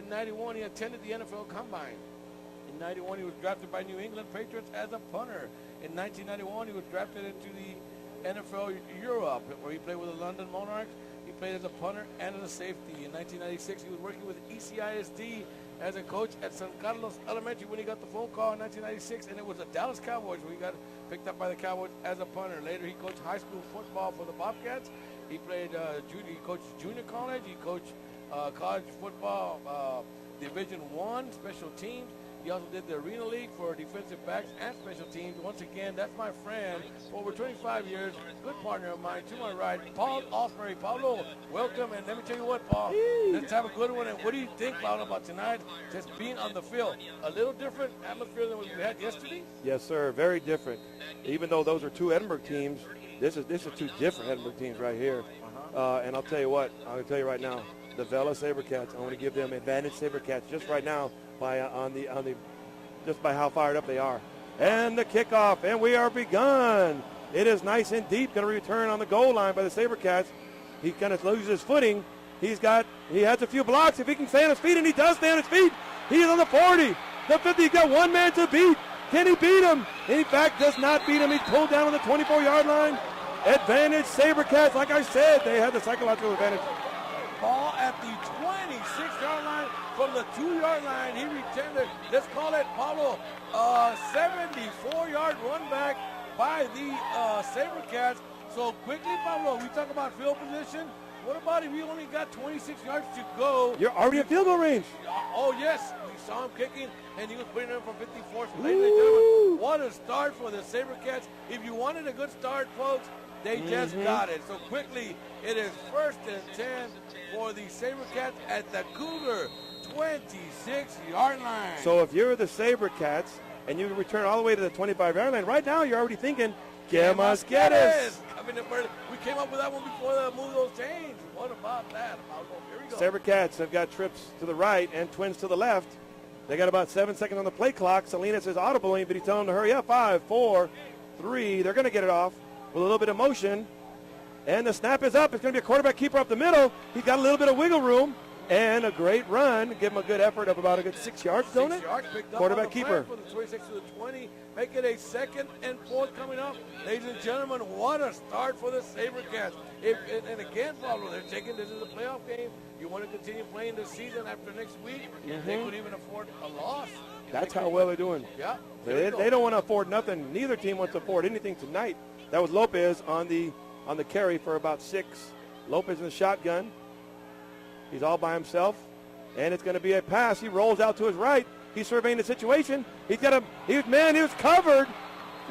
1991, he attended the NFL Combine. In 91, he was drafted by New England Patriots as a punter. In 1991, he was drafted into the NFL Europe, where he played with the London Monarchs. He played as a punter and as a safety. In 1996, he was working with ECISD as a coach at San Carlos Elementary when he got the phone call in 1996, and it was the Dallas Cowboys where he got picked up by the Cowboys as a punter. Later, he coached high school football for the Bobcats. He played he coached junior college. He coached college football, Division I, special teams. He also did the Arena League for defensive backs and special teams. Once again, that's my friend for over 25 years, good partner of mine, to my right, Paul Osprey. Paulo, welcome, and let me tell you what, Paul, let's have a good one. And what do you think, Paulo, about tonight, just being on the field? A little different atmosphere than what we had yesterday? Yes, sir, very different. Even though those are two Edinburg teams, this is two different Edinburg teams right here. And I'll tell you what, I'm going to tell you right now, the Vela Sabercats, I want to give them advantage Sabercats just right now by just by how fired up they are. And the kickoff, and we are begun. It is nice and deep, going to return on the goal line by the Sabercats. He kind of loses his footing. He has a few blocks. If he can stay on his feet, and he does stay on his feet, he is on the 40, the 50. He's got one man to beat. Can he beat him? In fact, does not beat him. He's pulled down on the 24-yard line. Advantage Sabercats. Like I said, they had the psychological advantage. Ball at the 26-yard line. From the 2-yard line, he returned it. Let's call it, Paulo, 74-yard run back by the Sabercats. So quickly, Pablo, we talk about field position. What about if we only got 26 yards to go? You're already in field goal range. Oh, yes. We saw him kicking, and he was putting it from 54. So, ladies and gentlemen, what a start for the Sabercats. If you wanted a good start, folks, they just got it. So quickly, it is 1st and 10 for the Sabercats at the Cougar 26-yard line. So if you're the Sabercats and you return all the way to the 25-yard line, right now you're already thinking, que más quieres? I mean, we came up with that one before the move those chains. What about that? Here we go. Sabercats have got trips to the right and twins to the left. They got about 7 seconds on the play clock. Salinas is audible, but he's telling them to hurry up. 5, 4, 3. They're going to get it off with a little bit of motion. And the snap is up. It's going to be a quarterback keeper up the middle. He's got a little bit of wiggle room. And a great run. Give him a good effort of about a good 6 yards, don't it? 6 yards picked up quarterback keeper. From the 26 to the 20. Make it a 2nd and 4 coming up. Ladies and gentlemen, what a start for the Sabercats. And again, Pablo, they're taking this as a playoff game. You want to continue playing this season after next week. They could even afford a loss. That's how well they're doing. Yeah. They don't want to afford nothing. Neither team wants to afford anything tonight. That was Lopez on the carry for about 6. Lopez in the shotgun. He's all by himself, and it's going to be a pass. He rolls out to his right. He's surveying the situation. He was covered.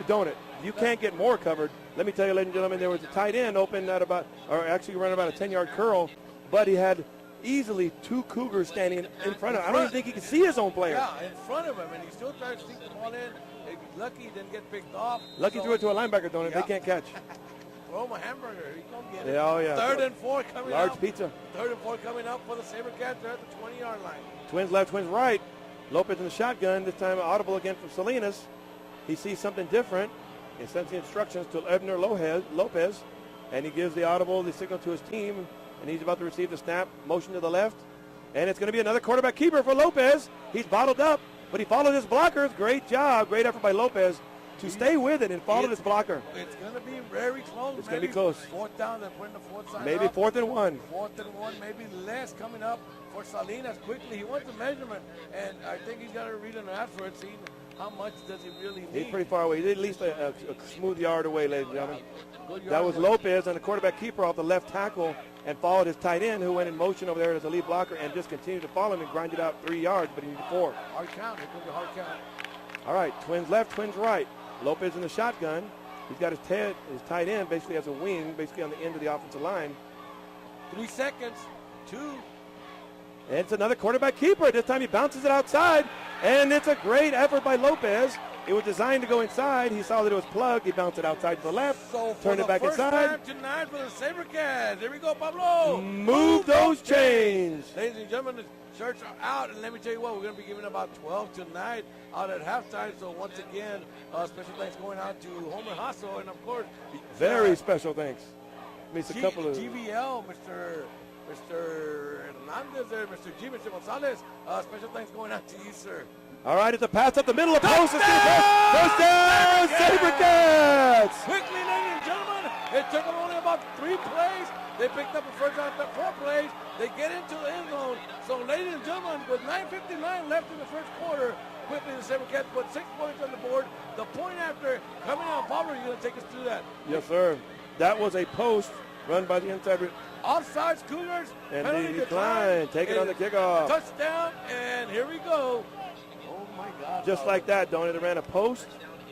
Don't it? You can't get more covered. Let me tell you, ladies and gentlemen, there was a tight end open at running about a 10-yard curl, but he had easily 2 Cougars standing in front of him. I don't even think he could see his own player. Yeah, in front of him, and he still tries to sneak the ball in. He's lucky he didn't get picked off. Lucky threw it to a linebacker, don't it? Yeah. They can't catch. Throw him a hamburger. He's going to get it. Yeah, oh, yeah. 3rd and 4 coming up. Large pizza. 3rd and 4 coming up for the Sabercats. They're at the 20-yard line. Twins left, twins right. Lopez in the shotgun. This time audible again from Salinas. He sees something different. He sends the instructions to Edinburg Lopez, and he gives the signal to his team, and he's about to receive the snap. Motion to the left, and it's going to be another quarterback keeper for Lopez. He's bottled up, but he followed his blockers. Great job. Great effort by Lopez to stay with it and follow this blocker. It's going to be very close. It's going to be close. 4th down, they're putting the 4th sign maybe up. 4th and 1. 4th and 1, maybe less coming up for Salinas quickly. He wants a measurement, and I think he's got to read an afterward, seeing how much does he really need. He's pretty far away. He's at least a smooth yard away, ladies and gentlemen. That was Lopez on the quarterback keeper off the left tackle and followed his tight end, who went in motion over there as a lead blocker and just continued to follow him and grinded out 3 yards, but he needed 4. Hard count. Here comes the hard count. All right, twins left, twins right. Lopez in the shotgun. He's got his tight end basically as a wing, basically on the end of the offensive line. 3 seconds. 2. And it's another quarterback keeper. This time he bounces it outside, and it's a great effort by Lopez. It was designed to go inside. He saw that it was plugged. He bounced it outside to the left, turned it back inside. First time tonight for the Sabercats. Here we go, Pablo. Move those chains. Ladies and gentlemen, the shirts are out, and let me tell you what, we're going to be giving about 12 tonight out at halftime. So once again, special thanks going out to Homer Hasso, and of course, very special thanks. GVL, Mr. Mr. Hernandez there, Mr. G, Mr. Gonzalez. Special thanks going out to you, sir. All right, it's a pass up the middle of the post. First down, Sabercats! Quickly, ladies and gentlemen, it took them only about 3 plays. They picked up a first down after 4 plays. They get into the end zone. So, ladies and gentlemen, with 9:59 left in the first quarter, quickly the Sabercats put 6 points on the board. The point after coming out, Pablo, you're going to take us through that. Yes, sir. That was a post run by the inside. Offsides, Cougars. And they decline. Take it on the kickoff. Touchdown, and here we go. Oh, my God. Just like that, Donnie. They ran a post,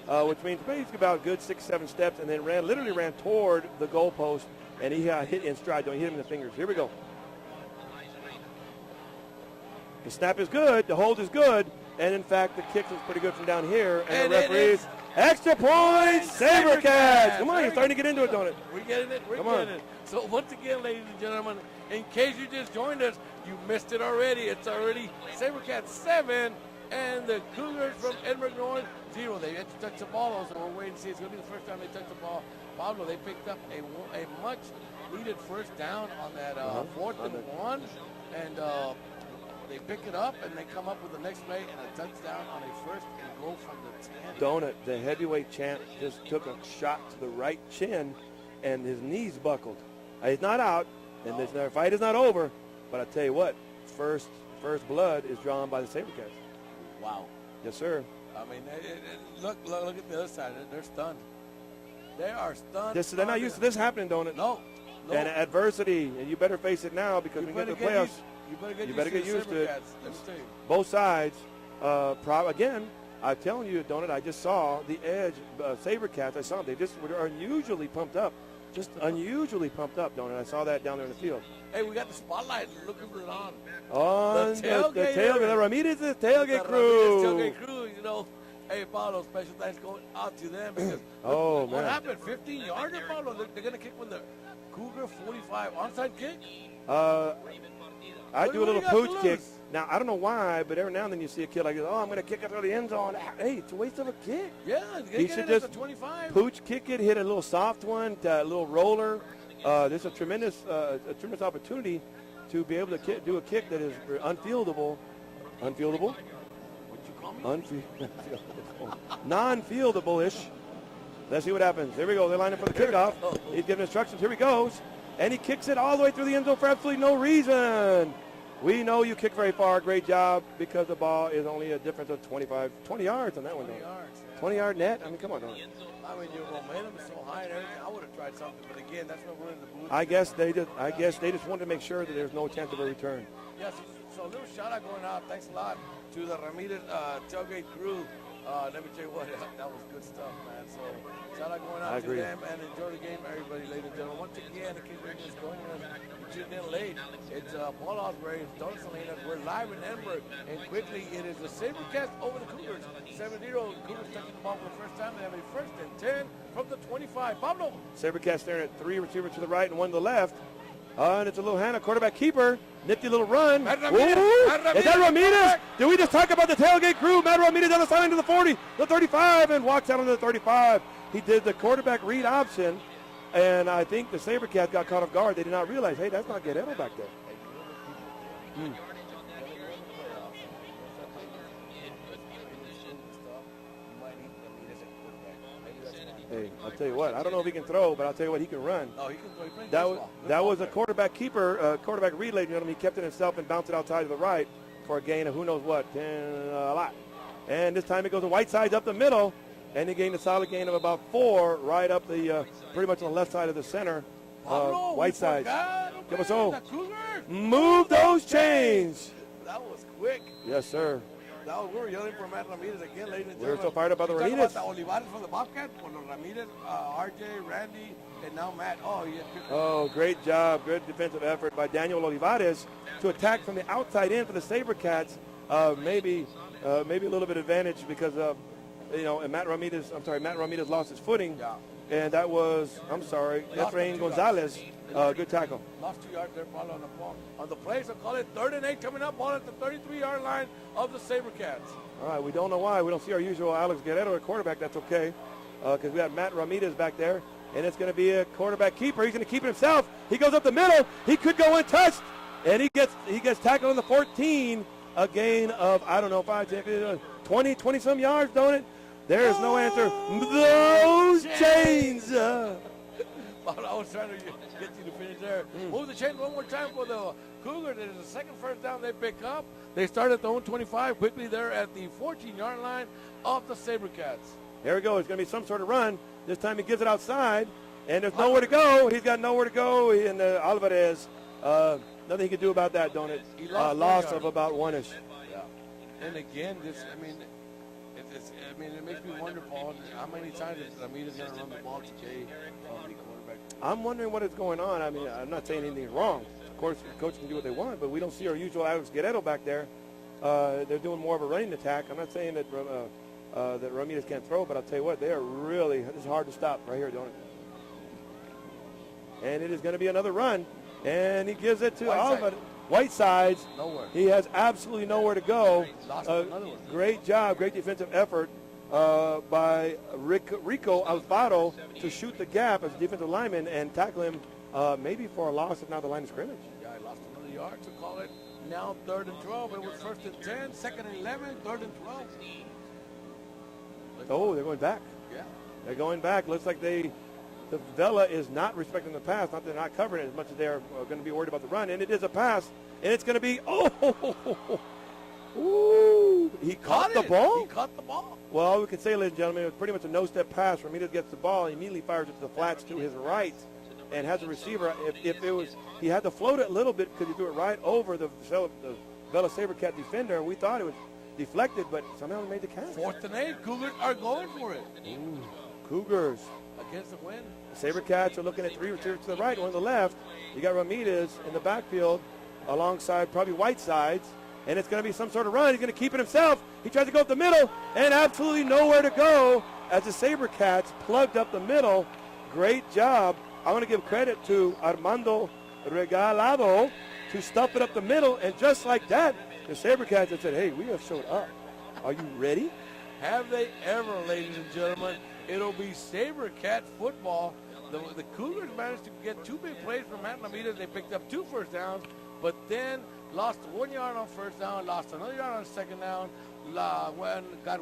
which means basically about a good 6-7 steps, and then literally ran toward the goal post, and he hit in stride. Don't hit him in the fingers. Here we go. The snap is good. The hold is good. And, in fact, the kick is pretty good from down here. And the referees, extra points, Sabercats. Come on, you're starting to get into it, don't it? We're getting it. We're getting it. So, once again, ladies and gentlemen, in case you just joined us, you missed it already. It's already Sabercats 7 and the Cougars from Edinburg North 0. They had to touch the ball, so we're waiting to see. It's going to be the first time they touch the ball. Pablo, they picked up a much-needed first down on that 4th and 1. And they pick it up, and they come up with the next play and a touchdown on a first and goal from the 10. Donut, the heavyweight champ, just took a shot to the right chin, and his knees buckled. He's not out, and this fight is not over, but I tell you what, first blood is drawn by the Sabercats. Wow. Yes, sir. I mean, look at the other side. They're stunned. They are stunned. They're not used to this happening, don't it? No. And adversity, and you better face it now because we get to the playoffs. You better get used to it. Both sides. Again, I'm telling you, don't it? I just saw the edge Sabercats. I saw them. They just were unusually pumped up. Just unusually pumped up, don't it? I saw that down there in the field. Hey, we got the spotlight. Look who's on. On the tailgate. The Ramirez's tailgate crew. Tailgate crew, you know. Hey, Paulo, special thanks going out to them because what happened? 15-yarder, Paulo? They're going to kick when the Cougar 45 onside kick? I do a little pooch kick. Now, I don't know why, but every now and then you see a kid like, oh, I'm going to kick it through the end zone. Hey, it's a waste of a kick. Yeah, he should just 25. Pooch kick it, hit a little soft one, a little roller. There's a tremendous opportunity to be able to do a kick that is unfieldable. Unfieldable? What'd you call me? Non-fieldable-ish. Let's see what happens. Here we go. They're lining for the kickoff. He's giving instructions. Here he goes. And he kicks it all the way through the end zone for absolutely no reason. We know you kick very far. Great job, because the ball is only a difference of 20 yards on that one. 20 yards. 20-yard net. I mean, come on. I mean, your momentum is so high and everything. I would have tried something, but again, that's when we're in the booth. I guess they just wanted to make sure that there's no chance of a return. Yes. So a little shout out going out. Thanks a lot to the Ramirez tailgate crew. Let me tell you what, that was good stuff, man. So shout out going out to them and enjoy the game, everybody, ladies and gentlemen. Once again, in case you're just joining us, tuning in late, it's Paul Osbury, Don Salinas. We're live in Edinburg, and quickly, it is the Sabercats over the Cougars. 7-0. Cougars touching the ball for the first time. They have a 1st and 10 from the 25. Pablo. Sabercats staring at 3 receivers to the right and 1 to the left. And it's a little Hannah, quarterback keeper. Nifty little run. Matt Ramirez. Is that Ramirez? Did we just talk about the tailgate crew? Matt Ramirez on the sideline to the 40, the 35, and walks out on the 35. He did the quarterback read option, and I think the Sabercats got caught off guard. They did not realize, hey, that's not Guerrero back there. Hey, I'll tell you what. I don't know if he can throw, but I'll tell you what, he can run. Oh, he can throw. That was a quarterback keeper, quarterback read, ladies and gentlemen. He kept it himself and bounced it outside to the right for a gain of who knows what, 10, a lot. And this time it goes to Whiteside's up the middle, and he gained a solid gain of about 4 right up the, pretty much on the left side of the center. Whiteside. Move those chains. That was quick. Yes, sir. We were yelling for Matt Ramirez again, ladies and gentlemen. We're so fired up by the Ramirez. Talk about the Olivares from the Bobcats, Ramirez, RJ, Randy, and now Matt. Great job. Good defensive effort by Daniel Olivares to attack from the outside in for the Sabercats. Maybe a little bit of advantage because and Matt Ramirez lost his footing. Yeah. And that was, Efrain Gonzalez. Good tackle. Lost 2 yards there, ball on the play. So call it 3rd and 8 coming up, ball at the 33-yard line of the Sabercats. All right, we don't know why. We don't see our usual Alex Guerrero at quarterback. That's okay, because we have Matt Ramirez back there. and it's going to be a quarterback keeper. He's going to keep it himself. He goes up the middle. He could go untouched, and he gets tackled on the 14. A gain of, I don't know, 5, 10, 15, 20-some yards, don't it? There is no answer. Those chains. I was trying to get you to finish there. Move the chains one more time for the Cougars. It is the second first down they pick up. They start at the own 25. Quickly, they're at the 14-yard line of the Sabercats. There we go. It's going to be some sort of run. This time he gives it outside, and there's nowhere to go. He's got nowhere to go. And Alvarez, nothing he can do about that, don't it? Loss of about one-ish. Yeah. And again, it makes me wonder, Paul, how many times is Ramirez going to run the ball today on the quarterback? I'm wondering what is going on. I mean, I'm not saying anything's wrong. Of course, the coach can do what they want, but we don't see our usual Alex Guerrero back there. They're doing more of a running attack. I'm not saying that that Ramirez can't throw, but I'll tell you what, they are really, this is hard to stop right here, don't it? And it is going to be another run, and he gives it to Alvarez. Whitesides. Nowhere. He has absolutely nowhere to go. Great job, great defensive effort by Rico Alfaro to shoot the gap as a defensive lineman and tackle him maybe for a loss, if not the line of scrimmage. Yeah, I lost another yard to call it. Now 3rd and 12. It was 1st and 10, 2nd and 11, 3rd and 12. Oh, they're going back. Yeah. They're going back. Looks like the Vela is not respecting the pass. Not that they're not covering it as much as they're going to be worried about the run. And it is a pass. And it's going to be, he caught the ball? He caught the ball. Well, we can say, ladies and gentlemen, it was pretty much a no-step pass. Ramirez gets the ball, immediately fires it to the flats to his right, and has a receiver. If it was, he had to float it a little bit because he threw it right over the Vela Sabercat defender, and we thought it was deflected, but somehow he made the catch. 4th and 8. Cougars are going for it. Ooh, Cougars. Against the wind. Sabercats are looking at 3 receivers to the right, 1 to the left. You got Ramirez in the backfield alongside probably Whitesides, and it's going to be some sort of run. He's going to keep it himself. He tries to go up the middle, and absolutely nowhere to go as the Sabercats plugged up the middle. Great job. I want to give credit to Armando Regalado to stuff it up the middle, and just like that, the Sabercats had said, hey, we have showed up. Are you ready? Have they ever, ladies and gentlemen? It'll be Sabercat football. The Cougars managed to get 2 big plays from Matt Ramirez. They picked up 2 first downs, but then lost 1 yard on first down, lost another yard on second down, got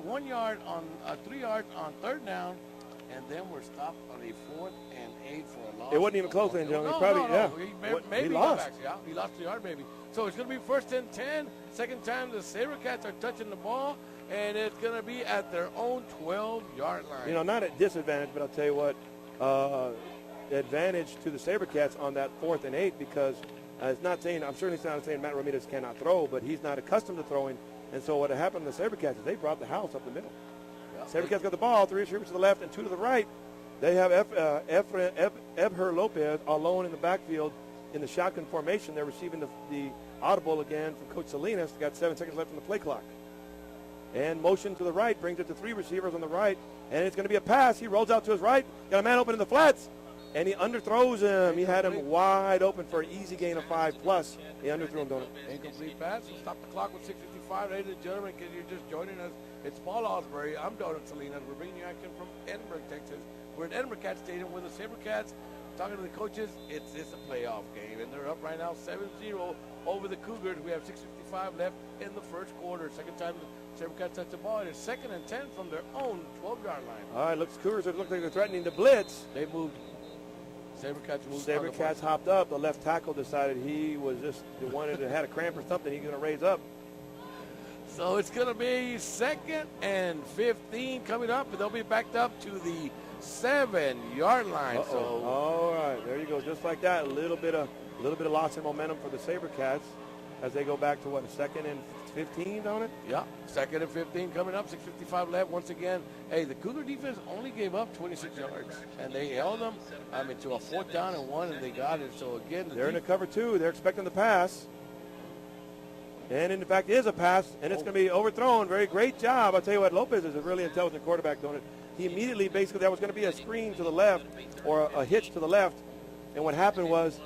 1 yard on 3 yards on third down, and then we're stopped on a 4th and 8 for a loss. It wasn't even close, then, gentlemen. He lost. He lost the yard, maybe. So it's going to be 1st and 10. Second time the Sabercats are touching the ball, and it's going to be at their own 12-yard line. You know, not at disadvantage, but I'll tell you what, advantage to the Sabercats on that 4th and 8 because it's not saying, I'm certainly not saying Matt Ramirez cannot throw, but he's not accustomed to throwing. And so what happened to the Sabercats is they brought the house up the middle. Yeah. Sabercats got the ball, 3 receivers to the left and 2 to the right. They have Ebher Lopez alone in the backfield in the shotgun formation. They're receiving the audible again from Coach Salinas. They got 7 seconds left on the play clock. And motion to the right brings it to 3 receivers on the right. And it's going to be a pass. He rolls out to his right. Got a man open in the flats. And he underthrows him. He had him wide open for an easy gain of 5+. He underthrew him, don't it? Incomplete pass. We'll stop the clock with 6:55. Ladies and gentlemen, because you're just joining us, it's Paul Osbury. I'm Donald Salinas. We're bringing you action from Edinburg, Texas. We're at Edinburg Cat Stadium with the Sabercats. Talking to the coaches, it's a playoff game. And they're up right now 7-0 over the Cougars. We have 6:55 left in the first quarter. Second time the Sabercats touch the ball. It is 2nd and 10 from their own 12-yard line. All right, Cougars look like they're threatening the blitz. They moved. Sabercats moved. Sabercats hopped up. The left tackle decided he was just had a cramp or something. He's going to raise up. So it's going to be 2nd and 15 coming up, and they'll be backed up to the 7-yard line. So all right, there you go. Just like that, a little bit of loss in momentum for the Sabercats as they go back to what, 2nd and 15, don't it? Yeah, 2nd and 15 coming up, 6:55 left. Once again, hey, the Cougar defense only gave up 26 yards, and they held them, to a 4th down and 1, and they got it. So again, they're in a cover 2. They're expecting the pass, and in fact, it is a pass, and it's going to be overthrown. Very great job. I'll tell you what, Lopez is a really intelligent quarterback, don't it? He immediately, basically, there was going to be a screen to the left or a hitch to the left, and what happened was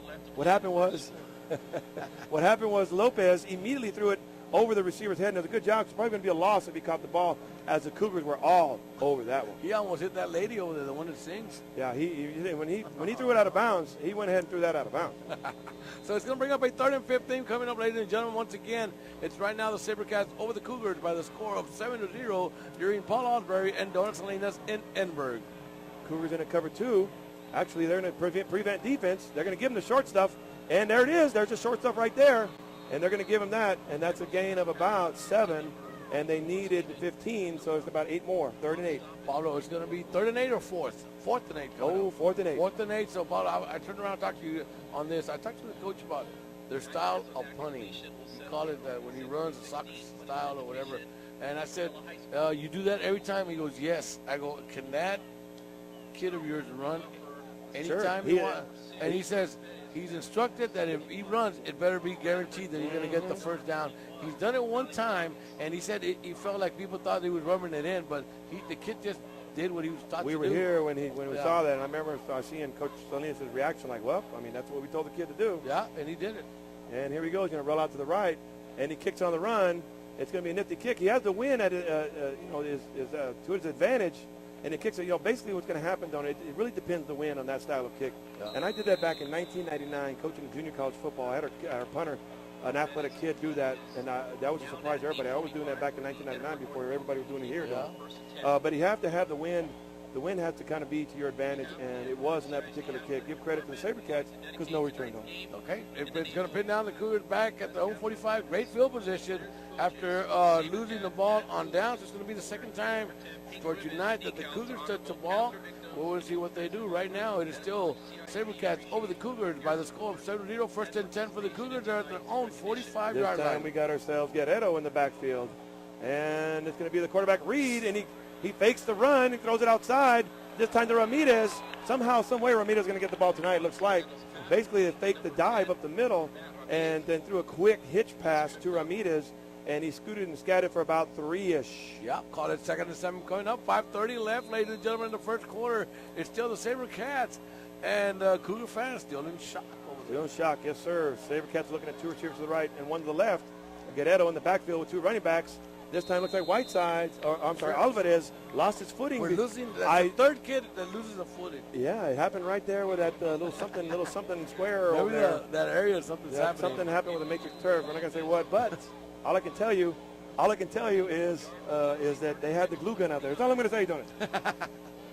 Lopez immediately threw it over the receiver's head. And it was a good job. It's probably going to be a loss if he caught the ball, as the Cougars were all over that one. He almost hit that lady over there, the one that sings. Yeah, when he threw it out of bounds, he went ahead and threw that out of bounds. So it's going to bring up a 3rd and 15 coming up, ladies and gentlemen. Once again, it's right now the Sabercats over the Cougars by the score of 7-0 during Paul Osbury and Donald Salinas in Edinburg. Cougars in a cover 2. Actually, they're in a prevent defense. They're going to give him the short stuff. And there it is. There's the short stuff right there. And they're going to give him that. And that's a gain of about 7. And they needed 15, so it's about 8 more. 3rd and 8. Paulo, it's going to be 3rd and 8 or 4th? 4th and 8. Oh, 4th and 8. 4th and 8. So, Paulo, I turned around and talked to you on this. I talked to the coach about their style of punting. You call it that when he runs, the soccer style or whatever. And I said, you do that every time? He goes, yes. I go, can that kid of yours run anytime he wants? And he says, he's instructed that if he runs, it better be guaranteed that he's going to get the first down. He's done it one time, and he said he felt like people thought he was rubbing it in, but the kid just did what he was taught to do. We were here when we saw that, and I remember seeing Coach Salinas' reaction like, well, I mean, that's what we told the kid to do. Yeah, and he did it. And here we go. He's going to roll out to the right, and he kicks on the run. It's going to be a nifty kick. He has the win at to his advantage. And it kicks it, basically what's going to happen, it really depends the win on that style of kick. Yeah. And I did that back in 1999, coaching junior college football. I had our punter, an athletic kid, do that, and that was a surprise to everybody. I was doing that back in 1999 before everybody was doing it here. Yeah. But you have to have the win. The win has to kind of be to your advantage, and it was in that particular kick. Give credit to the Sabercats because no return on it. Okay, it's going to pin down the Cougars back at the home 45. Great field position after losing the ball on downs. It's going to be the second time for tonight that the Cougars touch the ball. We'll see what they do. Right now, it is still Sabercats over the Cougars by the score of 7-0. 1st and 10 for the Cougars. They're at their own 45-yard line. This time we got ourselves Guerrero in the backfield. And it's going to be the quarterback, Reed, and he fakes the run. He throws it outside. This time to Ramirez. Somehow, some way, Ramirez is going to get the ball tonight, it looks like. Basically, they faked the dive up the middle and then threw a quick hitch pass to Ramirez. And he scooted and scattered for about 3-ish. Yeah, call it 2nd and 7 coming up. 5:30 left, ladies and gentlemen, in the first quarter. It's still the Sabercats. And Cougar fans still in shock over there. Still in shock, yes, sir. Sabercats looking at 2 receivers to the right and 1 to the left. Guerrero in the backfield with 2 running backs. This time looks like Alvarez lost his footing. We're losing the 3rd kid that loses a footing. Yeah, it happened right there with that little something square over there. That area, something's happening. Something happened with the matrix turf. I'm not going to say what, but all I can tell you is that they had the glue gun out there. That's all I'm going to say, don't it?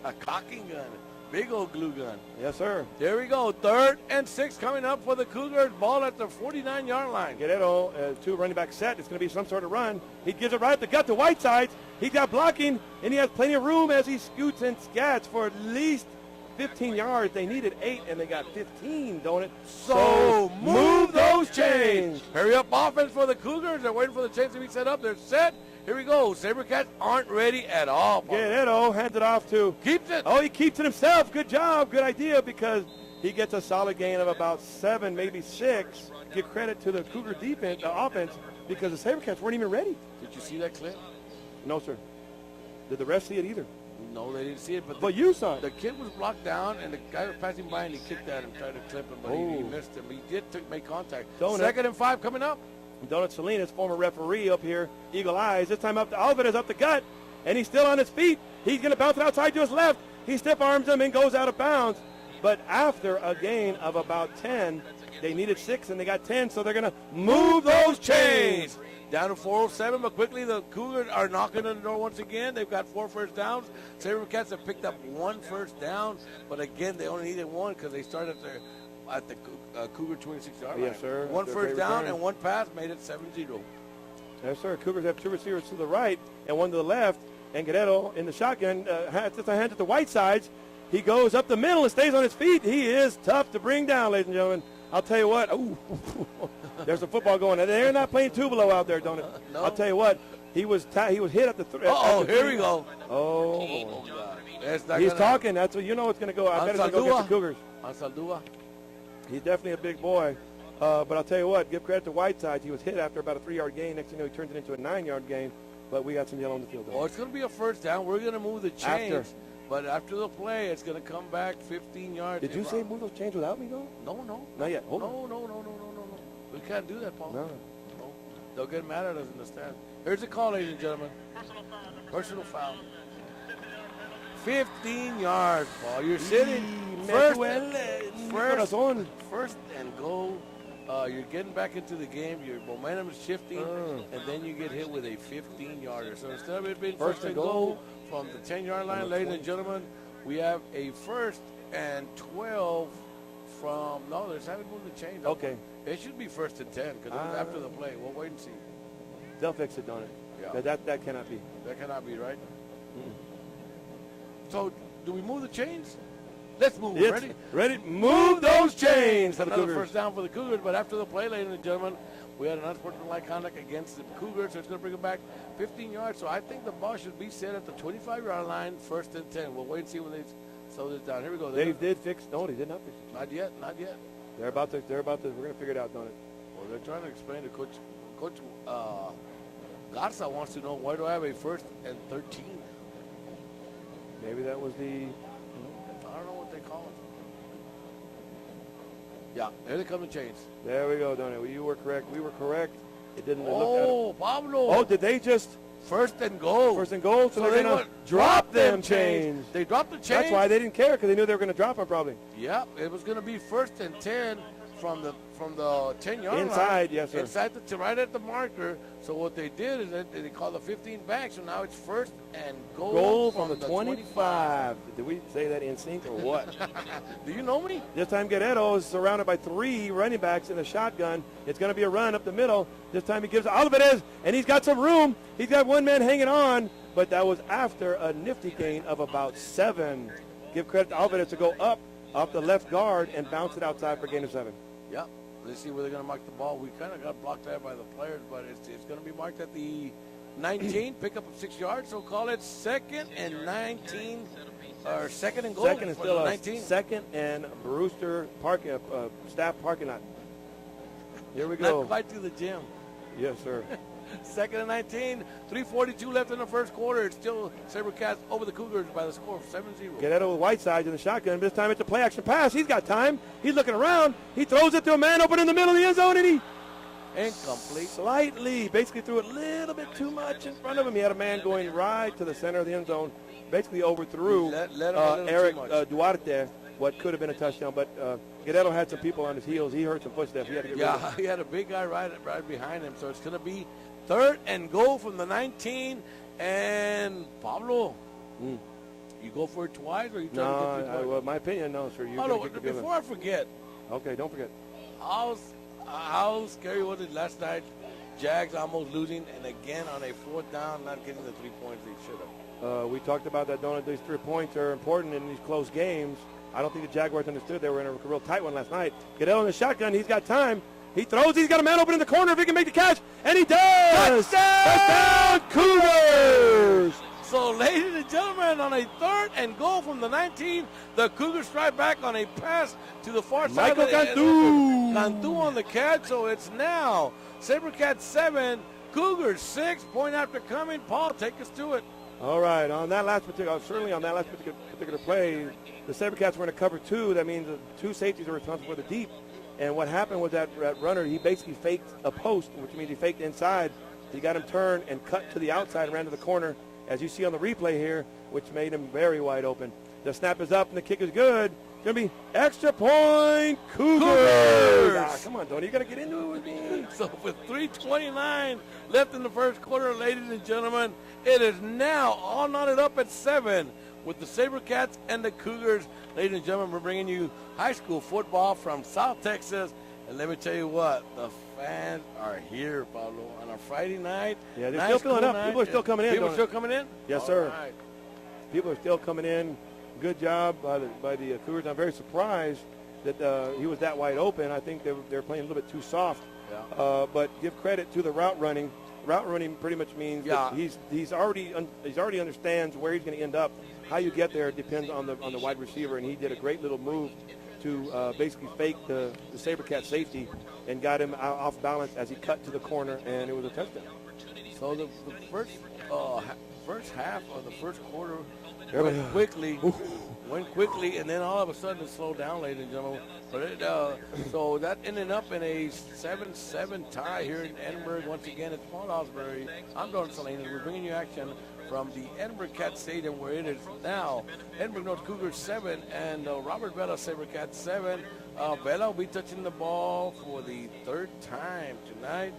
A cocking gun. Big old glue gun. Yes, sir. There we go. 3rd and 6 coming up for the Cougars. Ball at the 49-yard line. Guerrero, 2 running back set. It's going to be some sort of run. He gives it right up the gut to Whiteside. He got blocking, and he has plenty of room as he scoots and scats for at least 15 yards. They needed 8, and they got 15, don't it? So move those chains. Hurry up offense for the Cougars. They're waiting for the chains to be set up. They're set. Here we go. Sabercats aren't ready at all. Guerrero hands it off to. Keeps it. Oh, he keeps it himself. Good job. Good idea because he gets a solid gain of about 7, maybe 6. Give credit to the Cougar defense, offense, because the Sabercats weren't even ready. Did you see that clip? No, sir. Did the rest see it either? No, they didn't see it. But you saw it. The kid was blocked down, and the guy was passing by, and he kicked at him, tried to clip him, but he missed him. He did make contact. 2nd and 5 coming up. Donald Salinas, former referee up here, eagle eyes. This time up to Alvarez, up the gut, and he's still on his feet. He's going to bounce it outside to his left. He stiff arms him and goes out of bounds. But after a gain of about 10, they needed 6 and they got 10, so they're going to move those chains. Down to 4:07, but quickly the Cougars are knocking on the door once again. They've got 4 first downs. Sabercats have picked up 1 first down, but again, they only needed 1 because they started at the Cougar 26-yard line. Yes, sir. 1 first down and 1 pass made it 7-0. Yes, sir. Cougars have 2 receivers to the right and 1 to the left. And Guerrero in the shotgun hands it to Whitesides. He goes up the middle and stays on his feet. He is tough to bring down, ladies and gentlemen. I'll tell you what. Ooh, there's some football going on. They're not playing Tubalo out there, don't it? No. I'll tell you what. He was hit at the here we go. Oh, he's talking. That's what you know. It's going to go. I bet it's going to go against the Cougars. Ansaldúa. He's definitely a big boy. But I'll tell you what. Give credit to Whiteside. He was hit after about a 3-yard gain. Next thing you know, he turns it into a 9-yard gain. But we got some yellow on the field. Well, it's going to be a first down. We're going to move the chains. But after the play, it's going to come back 15 yards. Did you say move those chains without me, though? No. Not yet. Hold on. No. We can't do that, Paul. No. They'll get mad at us in the stand. Here's the call, ladies and gentlemen. Personal foul. 15 yards, Paul. You're sitting first and goal. You're getting back into the game. Your momentum is shifting, and then you get hit with a 15-yarder. So instead of it being first and goal from the 10-yard line, ladies and gentlemen, we have a 1st and 12 from – no, there's haven't moved the chains. Okay. It should be 1st and 10 because it was after the play. We'll wait and see. They'll fix it, don't it? Yeah. That cannot be. That cannot be, right? So, do we move the chains? Let's move. Ready? Ready? Move those chains. Another first down for the Cougars, but after the play, ladies and gentlemen, we had an unsportsmanlike conduct against the Cougars, so it's going to bring it back 15 yards. So I think the ball should be set at the 25-yard line, 1st and 10. We'll wait and see when they slow this down. Here we go. They did fix. No, they did not fix it. Not yet. Not yet. They're about to. We're going to figure it out, don't it? Well, they're trying to explain to Coach Garza wants to know why do I have a 1st and 13. Maybe that was the. I don't know what they call it. Yeah, here they come the chains. There we go, don't it? Well, you were correct. We were correct. It didn't look at it. Pablo. Oh, did they just 1st and goal? 1st and goal. So they're going to drop them chains. They dropped the chains. That's why they didn't care because they knew they were going to drop them probably. Yeah, it was going to be 1st and 10 from the 10-yard line. Inside, yes, sir. Inside right at the marker. So what they did is they called the 15 back. So now it's 1st and goal from the 25. Did we say that in sync or what? Do you know me? This time Guerrero is surrounded by 3 running backs in a shotgun. It's going to be a run up the middle. This time he gives Alvarez, and he's got some room. He's got one man hanging on, but that was after a nifty gain of about 7. Give credit to Alvarez to go up off the left guard and bounce it outside for a gain of 7. Yep. Let's see where they're going to mark the ball. We kind of got blocked out by the players, but it's going to be marked at the 19, pick up of 6 yards. So call it 2nd and 19, or 2nd and goal. 2nd and still 19. 2nd and Brewster staff parking lot. Here we go. Not quite to the gym. Yes, sir. 2nd and 19, 3:42 left in the first quarter. It's still Sabercats over the Cougars by the score of 7-0. Guerrero with Whiteside in the shotgun. This time it's a play-action pass. He's got time. He's looking around. He throws it to a man open in the middle of the end zone, and he incomplete. Slightly, basically threw it a little bit too much in front of him. He had a man going right to the center of the end zone. Basically overthrew Eric Duarte, what could have been a touchdown. But Guerrero had some people on his heels. He heard some footsteps. He had to get rid of him. He had a big guy right behind him. So it's going to be 3rd and goal from the 19. And Pablo, you go for it twice, or you try to get 3 points? Well, my opinion, no, sir. Pablo, before I forget. Okay, don't forget. How scary was it last night? Jags almost losing, and again on a 4th down, not getting the 3 points they should have. We talked about that, don't it? These 3 points are important in these close games. I don't think the Jaguars understood they were in a real tight one last night. Guerrero in the shotgun. He's got time. He throws. He's got a man open in the corner if he can make the catch. And he does. Touchdown, Cougars. So, ladies and gentlemen, on a 3rd and goal from the 19, the Cougars strike back on a pass to the far side. Michael Cantu. Cantu on the catch. So it's now Sabercats 7, Cougars 6. Point after coming. Paul, take us to it. All right. On that last particular play, the Sabercats were in a cover 2. That means the 2 safeties are responsible for the deep. And what happened was that runner, he basically faked a post, which means he faked inside. He got him turned and cut to the outside and ran to the corner, as you see on the replay here, which made him very wide open. The snap is up and the kick is good. It's going to be extra point Cougars. Come on, Tony. You got to get into it with me. So with 3:29 left in the first quarter, ladies and gentlemen, it is now all knotted up at 7 with the Sabercats and the Cougars. Ladies and gentlemen, we're bringing you high school football from South Texas. And let me tell you what, the fans are here, Pablo, on a Friday night. Yeah, they're still filling up. People are still coming in. People are still coming in? Yes, sir. Right. People are still coming in. Good job by the Cougars. I'm very surprised that he was that wide open. I think they're playing a little bit too soft. Yeah. But give credit to the route running. Route running pretty much means that he's already understands where he's going to end up. How you get there depends on the wide receiver, and he did a great little move to basically fake the Sabercat safety and got him off balance as he cut to the corner, and it was a touchdown. So the first half of the first quarter Here we went go. quickly, and then all of a sudden it slowed down, ladies and gentlemen. But so that ended up in a 7-7 tie here in Edinburg. Once again, it's Paul Osbury. I'm Don Salinas. We're bringing you action from the Edinburg Cat Stadium, where it is now Edinburg North Cougars 7 and Robert Vela Sabercats 7. Vela will be touching the ball for the third time tonight.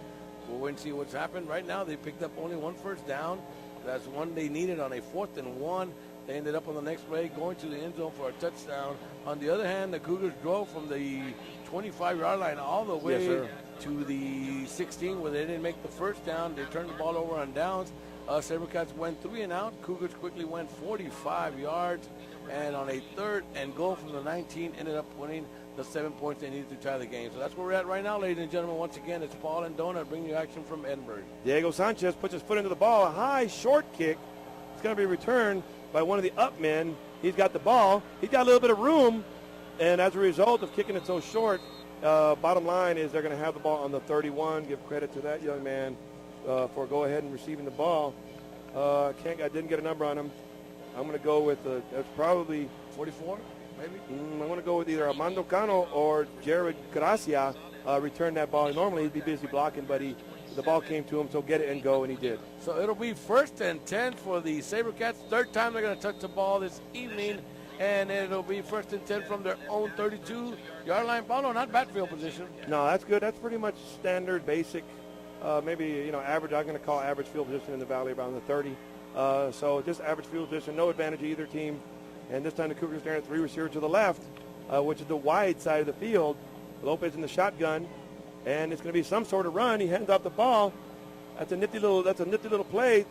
We'll wait and see what's happened. Right now, they picked up only one first down. That's one they needed on a 4th and 1. They ended up on the next play going to the end zone for a touchdown. On the other hand, the Cougars drove from the 25-yard line all the way to the 16, where they didn't make the first down. They turned the ball over on downs. Sabercats went 3 and out. Cougars quickly went 45 yards. And on a 3rd and goal from the 19, ended up winning the 7 points they needed to tie the game. So that's where we're at right now, ladies and gentlemen. Once again, it's Paul and Donut bringing you action from Edinburg. Diego Sanchez puts his foot into the ball. A high, short kick. It's going to be returned by one of the up men. He's got the ball. He's got a little bit of room. And as a result of kicking it so short, bottom line is they're going to have the ball on the 31. Give credit to that young man for go ahead and receiving the ball. I didn't get a number on him. I'm going to go with that's probably 44, maybe? I'm going to go with either Armando Cano or Jared Gracia return that ball. Normally he'd be busy blocking, but the ball came to him, so get it and go, and he did. So it'll be 1st and 10 for the Sabercats. 3rd time they're going to touch the ball this evening, and it'll be 1st and 10 from their own 32-yard line. Paulo, not bad field position. No, that's good. That's pretty much standard, basic, maybe, average. I'm going to call average field position in the Valley around the 30. So just average field position, no advantage to either team. And this time the Cougars are at 3 receivers to the left, which is the wide side of the field. Lopez in the shotgun, and it's going to be some sort of run. He hands off the ball. That's a nifty little play.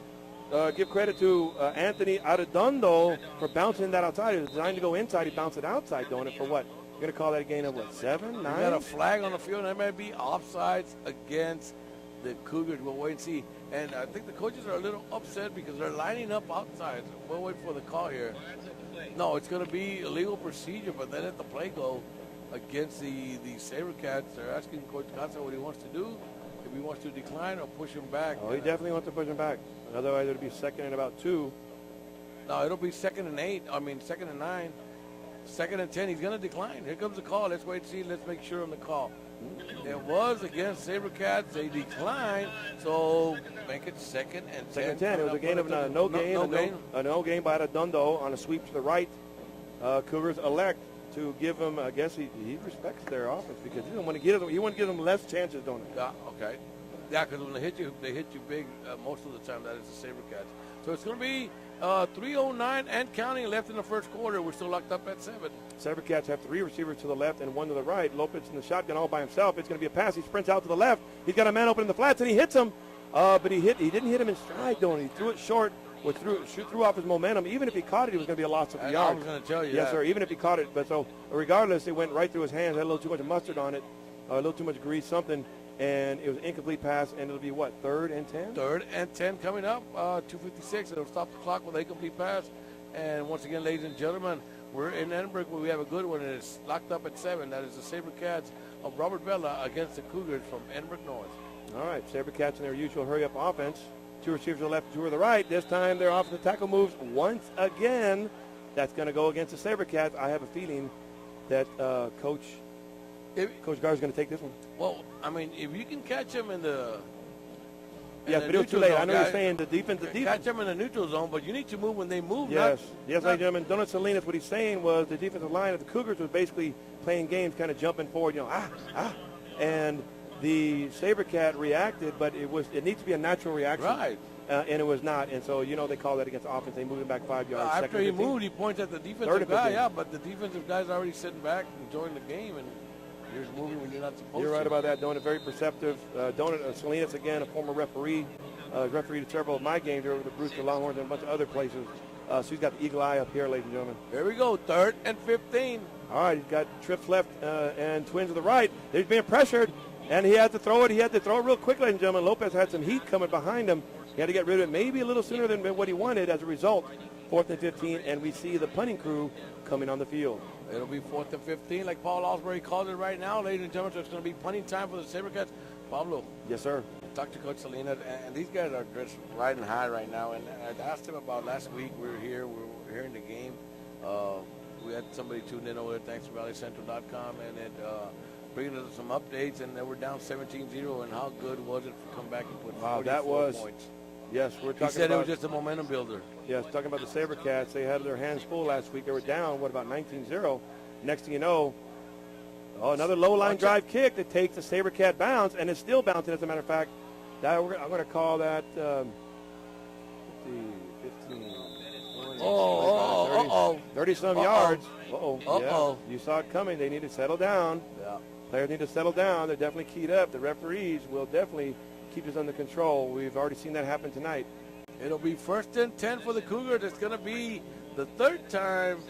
Give credit to Anthony Arredondo for bouncing that outside. It was designed to go inside. He bounced it outside, doing it for what? You're going to call that a gain of what, 7, 9? We got a flag on the field, and that may be offsides against the Cougars. We'll wait and see. And I think the coaches are a little upset because they're lining up outside. We'll wait for the call here. No, it's going to be a legal procedure, but then at the play go against the Sabercats, they're asking Coach Casa what he wants to do, if he wants to decline or push him back. Oh, he definitely wants to push him back. Otherwise, it'll be 2nd and about 2. No, it'll be 2nd and 2nd and 9. 2nd and 10, he's going to decline. Here comes the call. Let's wait and see. Let's make sure on the call. It was against Sabercats. They declined, so make it 2nd and 10. 2nd and 10. It was a gain of no gain by Arredondo on a sweep to the right. Cougars elect to give him. I guess he respects their offense because he want to give them less chances, don't he? Yeah. Okay. Yeah, because when they hit you big most of the time. That is the Sabercats. So it's going to be 3:09 and counting left in the first quarter. We're still locked up at 7. Sabercats have 3 receivers to the left and 1 to the right. Lopez in the shotgun all by himself. It's going to be a pass. He sprints out to the left. He's got a man open in the flats, and he hits him. But he didn't hit him in stride, don't he? He threw it short, which threw off his momentum. Even if he caught it, it was going to be a loss of yards. I was going to tell you Yes, that. sir. Even if he caught it. But so regardless, it went right through his hands. Had a little too much mustard on it, a little too much grease, something. And it was an incomplete pass, and it'll be what, 3rd and 10? 3rd and 10 coming up, 2:56. It'll stop the clock with an incomplete pass. And once again, ladies and gentlemen, we're in Edinburg where we have a good one, and it's locked up at 7. That is the Sabercats of Robert Vela against the Cougars from Edinburg North. All right, Sabercats in their usual hurry-up offense. 2 receivers to the left, 2 to the right. This time their offensive tackle moves once again. That's going to go against the Sabercats. I have a feeling that Coach Gar is going to take this one. Well, I mean, if you can catch him in the yes, but it was too late. I know you're saying the defense. Catch them in the neutral zone, but you need to move when they move. Yes, ladies and gentlemen. Donut Salinas, what he's saying was the defensive line of the Cougars was basically playing games, kind of jumping forward, and the Sabercat reacted, but it needs to be a natural reaction. Right. And it was not. And so, they call that against offense. They moved him back 5 yards. After he moved, he points at the defensive guy. Yeah, but the defensive guy's already sitting back, enjoying the game, and you're moving when you're not supposed to. You're right about that, Donut. Very perceptive. Donut Salinas, again, a former referee. Refereed several of my games here with the Brewster Longhorns and a bunch of other places. So he's got the eagle eye up here, ladies and gentlemen. Here we go, 3rd and 15. All right, he's got trips left and twins to the right. He's being pressured, and he had to throw it. He had to throw it real quick, ladies and gentlemen. Lopez had some heat coming behind him. He had to get rid of it maybe a little sooner than what he wanted. As a result, 4th and 15, and we see the punting crew coming on the field. It'll be 4th and 15, like Paul Osbury called it right now, ladies and gentlemen. So it's going to be punting time for the Sabercats. Pablo. Yes, sir. talked to Coach Salinas, and these guys are just riding high right now. And I asked him about last week. We were here in the game. We had somebody tuned in over there, thanks to ValleyCentral.com, and it bringing us some updates. And they were down 17-0. And how good was it to come back and put 44 points? Yes, we're talking about. He said it was just a momentum builder. Yes, talking about the Sabercats. They had their hands full last week. They were down, about 19-0. Next thing you know, another low-line drive kick that takes the Sabercat bounce, and it's still bouncing, as a matter of fact. I'm going to call that 15, 30-some yards. Yeah, you saw it coming. They need to settle down. Yeah. Players need to settle down. They're definitely keyed up. The referees will definitely keep this under control. We've already seen that happen tonight. It'll be 1st and 10 for the Cougars. It's going to be the third time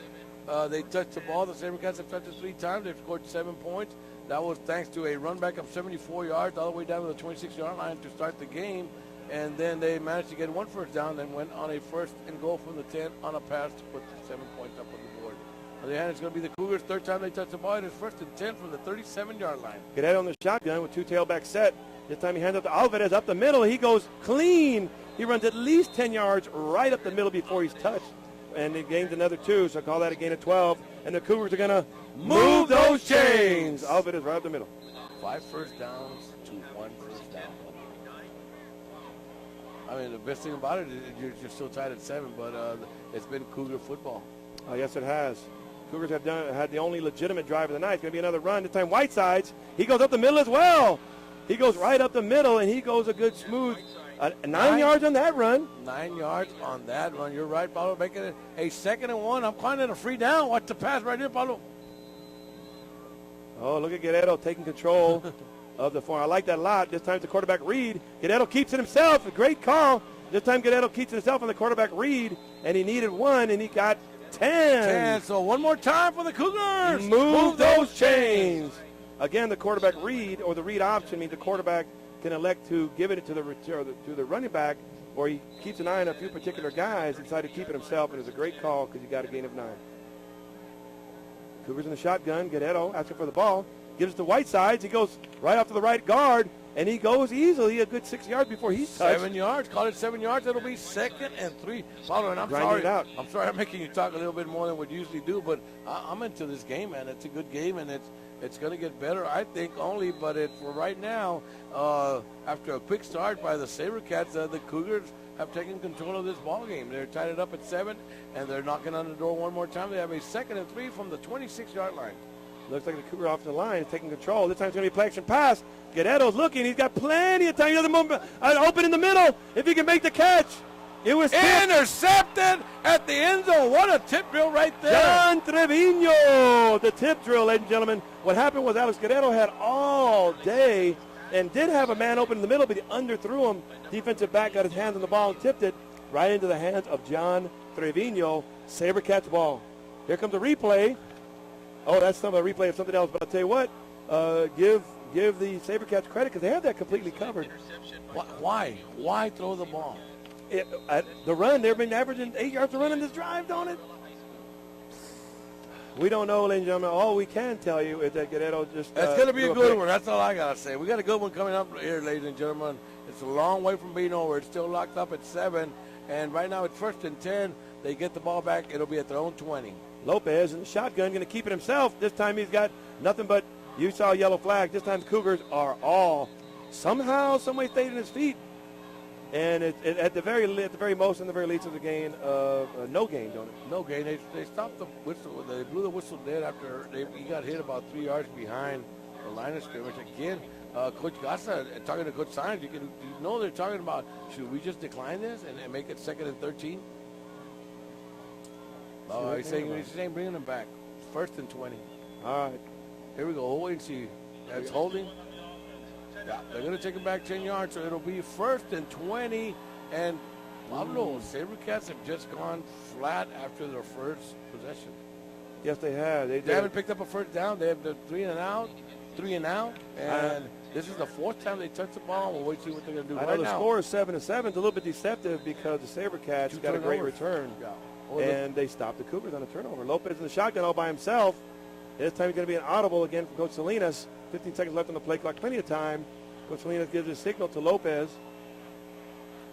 they touched the ball. The Sabercats have touched it 3 times. They've scored 7 points. That was thanks to a run back of 74 yards all the way down to the 26-yard line to start the game. And then they managed to get 1 first down and went on a 1st and goal from the 10 on a pass to put the 7 points up on the board. On the other hand, it's going to be the Cougars' third time they touch the ball. It's 1st and 10 from the 37-yard line. Cadet on the shotgun with 2 tailback set. This time he hands up to Alvarez up the middle. He goes clean. He runs at least 10 yards right up the middle before he's touched. And he gains another 2, so call that a gain of 12. And the Cougars are going to move those chains. Alvarez right up the middle. 5 first downs to 1 first down. I mean, the best thing about it is you're still tied at 7, but it's been Cougar football. Oh, yes, it has. Cougars have had the only legitimate drive of the night. It's going to be another run. This time Whitesides. He goes up the middle as well. He goes right up the middle, and he goes a good smooth 9 yards on that run. 9 yards on that run. You're right, Paulo, making it a 2nd and 1. I'm calling it a free down. Watch the pass right here, Paulo. Oh, look at Guerrero taking control of the form. I like that a lot. This time the quarterback read. Guerrero keeps it himself. A great call. This time Guerrero keeps it himself on the quarterback read, and he needed 1, and he got 10. So one more time for the Cougars. Move those chains. Again, the quarterback read, or the read option, means the quarterback can elect to give it to the running back, or he keeps an eye on a few particular guys, decided to keep it himself, and it was a great call because he got a gain of 9. Cougars in the shotgun. Guerrero asking for the ball. Gives it to Whitesides. He goes right off to the right guard, and he goes easily a good 6 yards before he's touched. 7 yards. Call it 7 yards. It'll be 2nd and 3. Paulo, and I'm sorry. I'm sorry I'm making you talk a little bit more than we usually do, but I'm into this game, man. It's a good game, and it's going to get better, I think, only. But for right now, after a quick start by the Sabercats, the Cougars have taken control of this ball game. They're tied it up at 7, and they're knocking on the door one more time. They have a 2nd and 3 from the 26-yard line. Looks like the Cougar off the line is taking control. This time it's going to be a play action pass. Guerrero's looking. He's got plenty of time. He doesn't move, open in the middle. If he can make the catch. It was intercepted at the end zone. What a tip drill right there. John Trevino, the tip drill, ladies and gentlemen. What happened was Alex Guerrero had all day and did have a man open in the middle, but he underthrew him. Defensive back got his hands on the ball and tipped it right into the hands of John Trevino. Sabercats ball. Here comes a replay. Oh, that's a replay of something else, but I'll tell you what, give the Sabercats credit because they have that completely covered. Why? Why throw the ball? The run, they've been averaging 8 yards a run in this drive, don't it? We don't know, ladies and gentlemen. All we can tell you is that Guerrero just That's going to be a good one. That's all I got to say. We got a good one coming up here, ladies and gentlemen. It's a long way from being over. It's still locked up at 7, and right now it's 1st and 10. They get the ball back. It'll be at their own 20. Lopez in the shotgun, going to keep it himself. This time he's got nothing but, you saw a yellow flag. This time the Cougars are all somehow, some way stayed in his feet. And at the very most and the very least of the gain of no gain, don't it? No gain. They stopped the whistle. They blew the whistle dead after he got hit about 3 yards behind the line of scrimmage. Again, Coach Gassa talking to Coach Saenz, you know they're talking about, should we just decline this and make it 2nd and 13? He's saying bringing them back. 1st and 20. All right. Here we go. We'll wait and see. That's holding. Yeah, they're going to take it back 10 yards, so it'll be 1st and 20. And Pablo, Sabercats have just gone flat after their first possession. Yes, they have. They haven't picked up a first down. They have the 3 and out. And this is the 4th time they touch the ball. We'll wait to see what they're going to do right now. The score is 7-7. It's a little bit deceptive because the Sabercats got a great return. Yeah. And they stopped the Cougars on a turnover. Lopez in the shotgun all by himself. This time he's going to be an audible again from Coach Salinas. 15 seconds left on the play clock. Plenty of time. Coach Salinas gives a signal to Lopez.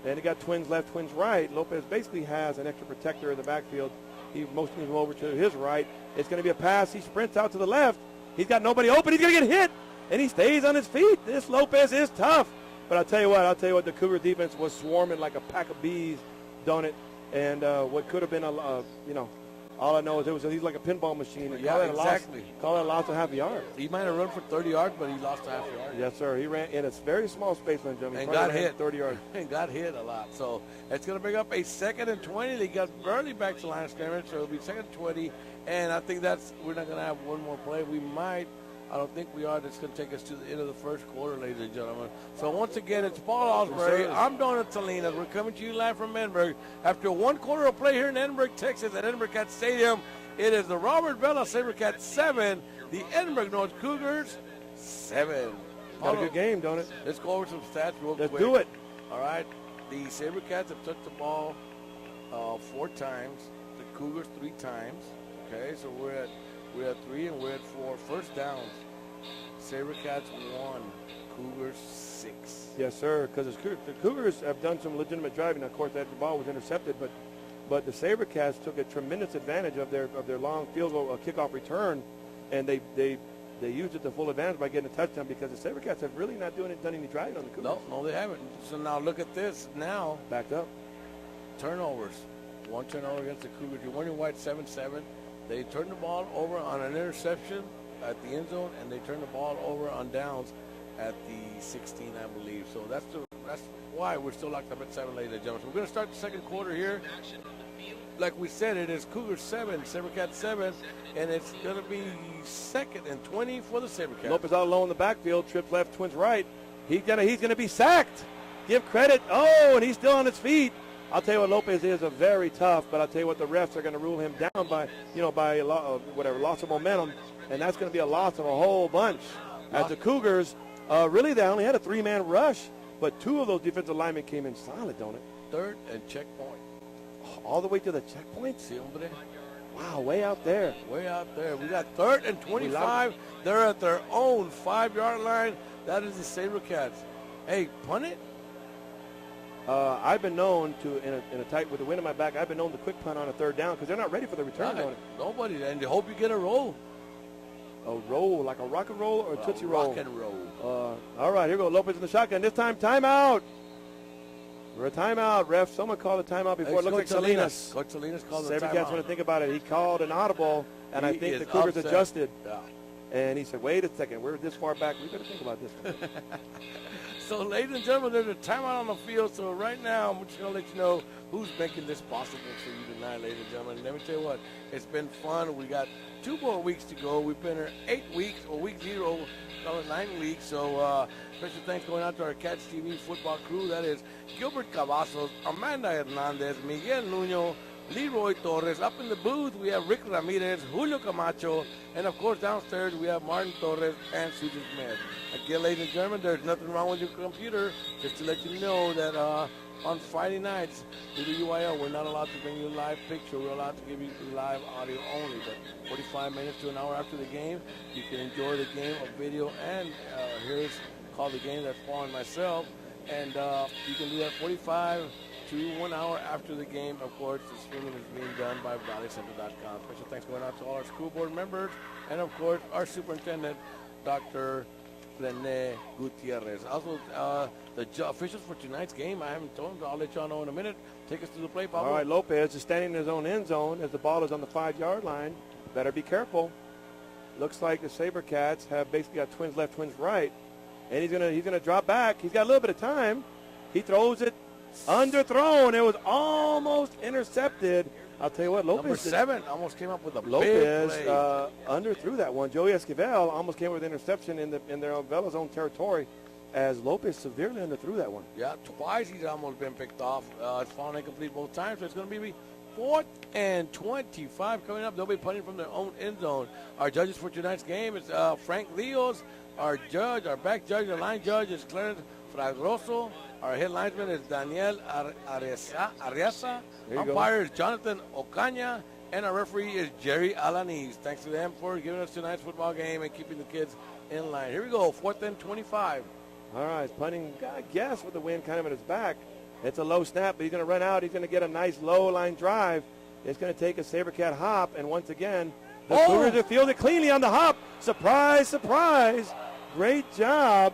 And he got twins left, twins right. Lopez basically has an extra protector in the backfield. He motions him over to his right. It's going to be a pass. He sprints out to the left. He's got nobody open. He's going to get hit. And he stays on his feet. This Lopez is tough. But I'll tell you what, the Cougar defense was swarming like a pack of bees, don't it? And what could have been all I know is he's like a pinball machine. Yeah, exactly. Call it a loss of half a yard. He might have run for 30 yards, but he lost a half a yard. Yes, sir. He ran in a very small space, Benjamin. And got hit. 30 yards. And got hit a lot. So it's going to bring up a 2nd and 20. They got barely back to the line of scrimmage, so it'll be 2nd and 20. And I think we're not going to have one more play. We might. I don't think we are. That's going to take us to the end of the first quarter, ladies and gentlemen. So once again, it's Paul Osbury. I'm Donald Salinas. We're coming to you live from Edinburg. After one quarter of play here in Edinburg, Texas, at Edinburg Cat Stadium, it is the Robert Vela Sabercats 7, the Edinburg North Cougars 7. Got a good game, don't it? Let's go over some stats real quick. Let's do it. All right. The Sabercats have touched the ball 4 times. The Cougars 3 times. Okay, so we're at 3 and we're at 4. First downs. Sabercats 1, Cougars 6. Yes, sir, because the Cougars have done some legitimate driving. Of course, that ball was intercepted, but the Sabercats took a tremendous advantage of their long field goal kickoff return, and they used it to full advantage by getting a touchdown because the Sabercats have really not done any driving on the Cougars. No, they haven't. So now look at this. Now backed up. Turnovers. 1 turnover against the Cougars. You're wondering why it's 7-7. They turned the ball over on an interception at the end zone, and they turned the ball over on downs at the 16, I believe. So that's why we're still locked up at 7, ladies and gentlemen. So we're going to start the second quarter here. Like we said, it is Cougars 7, Sabercats 7, and it's going to be 2nd and 20 for the Sabercats. Lopez all alone in the backfield, trips left, twins right. He's gonna be sacked. Give credit. Oh, and he's still on his feet. I'll tell you what, Lopez is a very tough, but I'll tell you what, the refs are going to rule him down by loss of momentum, and that's going to be a loss of a whole bunch. As the Cougars, really they only had a 3-man rush, but 2 of those defensive linemen came in solid, don't it? 3rd and checkpoint. All the way to the checkpoint? See, hombre? Wow, way out there. Way out there. We got 3rd and 25. They're at their own 5-yard line. That is the Sabercats. Hey, punt it? I've been known to, in a tight, with the wind in my back, I've been known to quick punt on a 3rd down because they're not ready for the return. Nobody, and they hope you get a roll. A roll, like a rock and roll or a Tootsie Roll? Rock and roll. All right, here we go. Lopez in the shotgun. This time, timeout. We're a timeout, ref. Someone called a timeout before. It looks like Salinas. Coach Salinas called a timeout. Sabercats want to think about it. He called an audible, and I think the Cougars adjusted. Yeah. And he said, wait a second. We're this far back. We better think about this one. So, ladies and gentlemen, there's a timeout on the field. So right now, I'm just going to let you know who's making this possible for you tonight, ladies and gentlemen. Let me tell you what, it's been fun. We got 2 more weeks to go. We've been here 8 weeks, or week 0, 9 weeks. So special thanks going out to our Cats TV football crew. That is Gilbert Cavazos, Amanda Hernandez, Miguel Nuno, Leroy Torres. Up in the booth, we have Rick Ramirez, Julio Camacho, and, of course, downstairs we have Martin Torres and Susan Smith. Again, ladies and gentlemen, there's nothing wrong with your computer. Just to let you know that on Friday nights, through the UIL, we're not allowed to bring you a live picture. We're allowed to give you live audio only. But 45 minutes to an hour after the game, you can enjoy the game of video. And here's called the game. That's Paul and myself. And you can do that 45 to 1 hour after the game. Of course, the streaming is being done by valleycenter.com. Special thanks going out to all our school board members. And, of course, our superintendent, Dr. Rene Gutierrez. Also, the officials for tonight's game, I haven't told them. I'll let y'all know in a minute. Take us to the play, Pablo. All right, Lopez is standing in his own end zone as the ball is on the 5-yard line. Better be careful. Looks like the Sabercats have basically got twins left, twins right. And he's gonna drop back. He's got a little bit of time. He throws it underthrown. It was almost intercepted. I'll tell you what, Lopez. Number 7 almost came up with a Lopez big play. Underthrew that one. Joey Esquivel almost came with an interception in their Vela's own territory, as Lopez severely underthrew that one. Yeah, twice he's almost been picked off. It's fallen incomplete both times, so it's going to be 4th and 25 coming up. They'll be punting from their own end zone. Our judges for tonight's game is Frank Leos. Our back judge, our line judge is Clarence Fragroso. Our head linesman is Daniel Ariasa. Umpire is Jonathan Ocaña. And our referee is Jerry Alanis. Thanks to them for giving us tonight's football game and keeping the kids in line. Here we go, 4th and 25. All right, punting, I guess, with the wind kind of at his back. It's a low snap, but he's going to run out. He's going to get a nice low line drive. It's going to take a Sabercat hop, and once again, the Cougars have fielded cleanly on the hop. Surprise, surprise. Great job.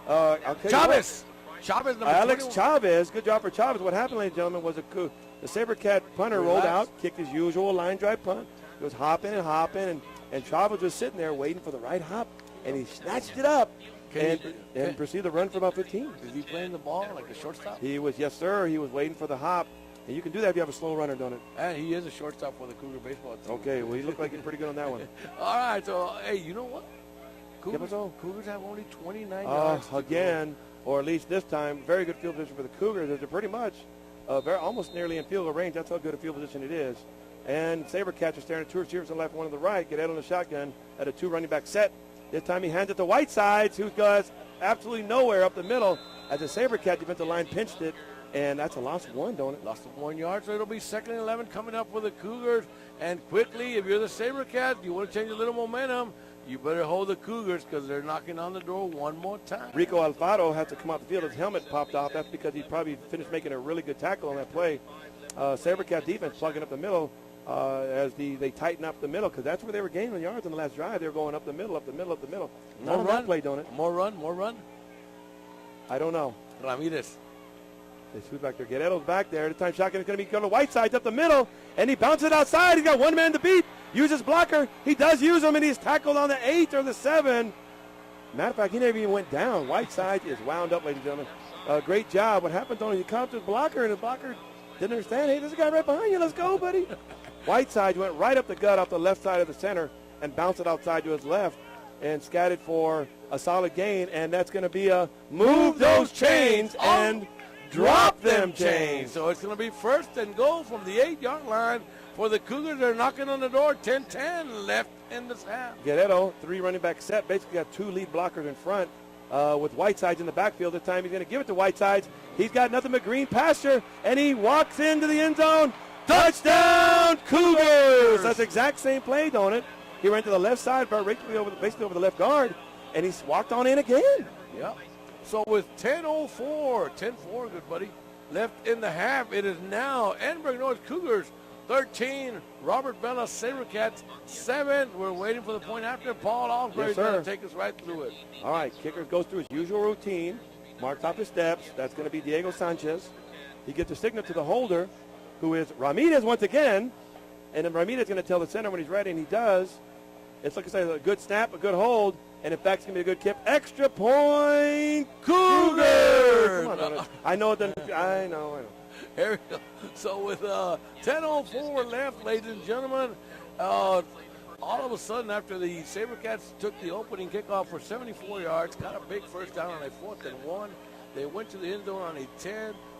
I'll tell Chavez. Chavez, number Alex 21. Chavez. Good job for Chavez. What happened, ladies and gentlemen, was the Sabercat punter rolled out, kicked his usual line drive punt. He was hopping, and Chavez was sitting there waiting for the right hop, and he snatched it up and proceeded to run for about 15. Is he playing the ball like a shortstop? He was, yes, sir. He was waiting for the hop. And you can do that if you have a slow runner, don't it? And he is a shortstop for the Cougar baseball team. Okay, well, he looked like he's pretty good on that one. All right, so, hey, you know what? Cougars have only 29 yards. Again, or at least this time, very good field position for the Cougars. They're pretty much almost nearly in field goal range. That's how good a field position it is. And Sabercats are staring at two receivers on the left, one on the right. Get out on the shotgun at a two running back set. This time he hands it to Whitesides, who goes absolutely nowhere up the middle as the Sabercat defensive line pinched it. And that's a loss of one, don't it? Loss of 1 yard, so it'll be 2nd and 11 coming up for the Cougars. And quickly, if you're the Sabercats, you want to change a little momentum, you better hold the Cougars because they're knocking on the door one more time. Rico Alfaro has to come out the field. His helmet popped off. That's because he probably finished making a really good tackle on that play. Sabercat defense plugging up the middle as they tighten up the middle because that's where they were gaining yards on the last drive. They were going up the middle, up the middle, up the middle. More run. That play, don't it? More run. I don't know. Ramirez. They shoot back there. Guerrero's back there. The time shotgun is going to be going to Whitesides up the middle, and he bounces it outside. He's got one man to beat. Uses blocker. He does use him, and he's tackled on the 8 or the 7. Matter of fact, he never even went down. Whitesides is wound up, ladies and gentlemen. Great job. What happened, Tony? He caught his blocker, and the blocker didn't understand. Hey, there's a guy right behind you. Let's go, buddy. Whitesides went right up the gut off the left side of the center and bounced it outside to his left and scattered for a solid gain, and that's going to be a move those chains and drop them chains. So it's going to be 1st and goal from the 8-yard line for the Cougars. They're knocking on the door. 10-10 left in this half. Guerrero, 3 running back set. Basically got 2 lead blockers in front with Whitesides in the backfield. This time he's going to give it to Whitesides. He's got nothing but green pasture, and he walks into the end zone. Touchdown, Cougars! That's the exact same play, don't it? He ran to the left side, basically over the left guard, and he walked on in again. Yep. So with 10:04, good buddy, left in the half, it is now Edinburg North Cougars 13, Robert Vela Sabercats 7. We're waiting for the point after. Paul Alsbury's going to take us right through it. All right, kicker goes through his usual routine, marks off his steps. That's going to be Diego Sanchez. He gets a signal to the holder, who is Ramirez once again, and then Ramirez is going to tell the center when he's ready, and he does. It's like I say, a good snap, a good hold. And in fact, it's going to be a good kick. Extra point, Cougars! Come on, I know it doesn't. I know. Here we go. So with 10:04 left, ladies and gentlemen, all of a sudden after the Sabercats took the opening kickoff for 74 yards, got a big first down on a 4th and 1. They went to the end zone on a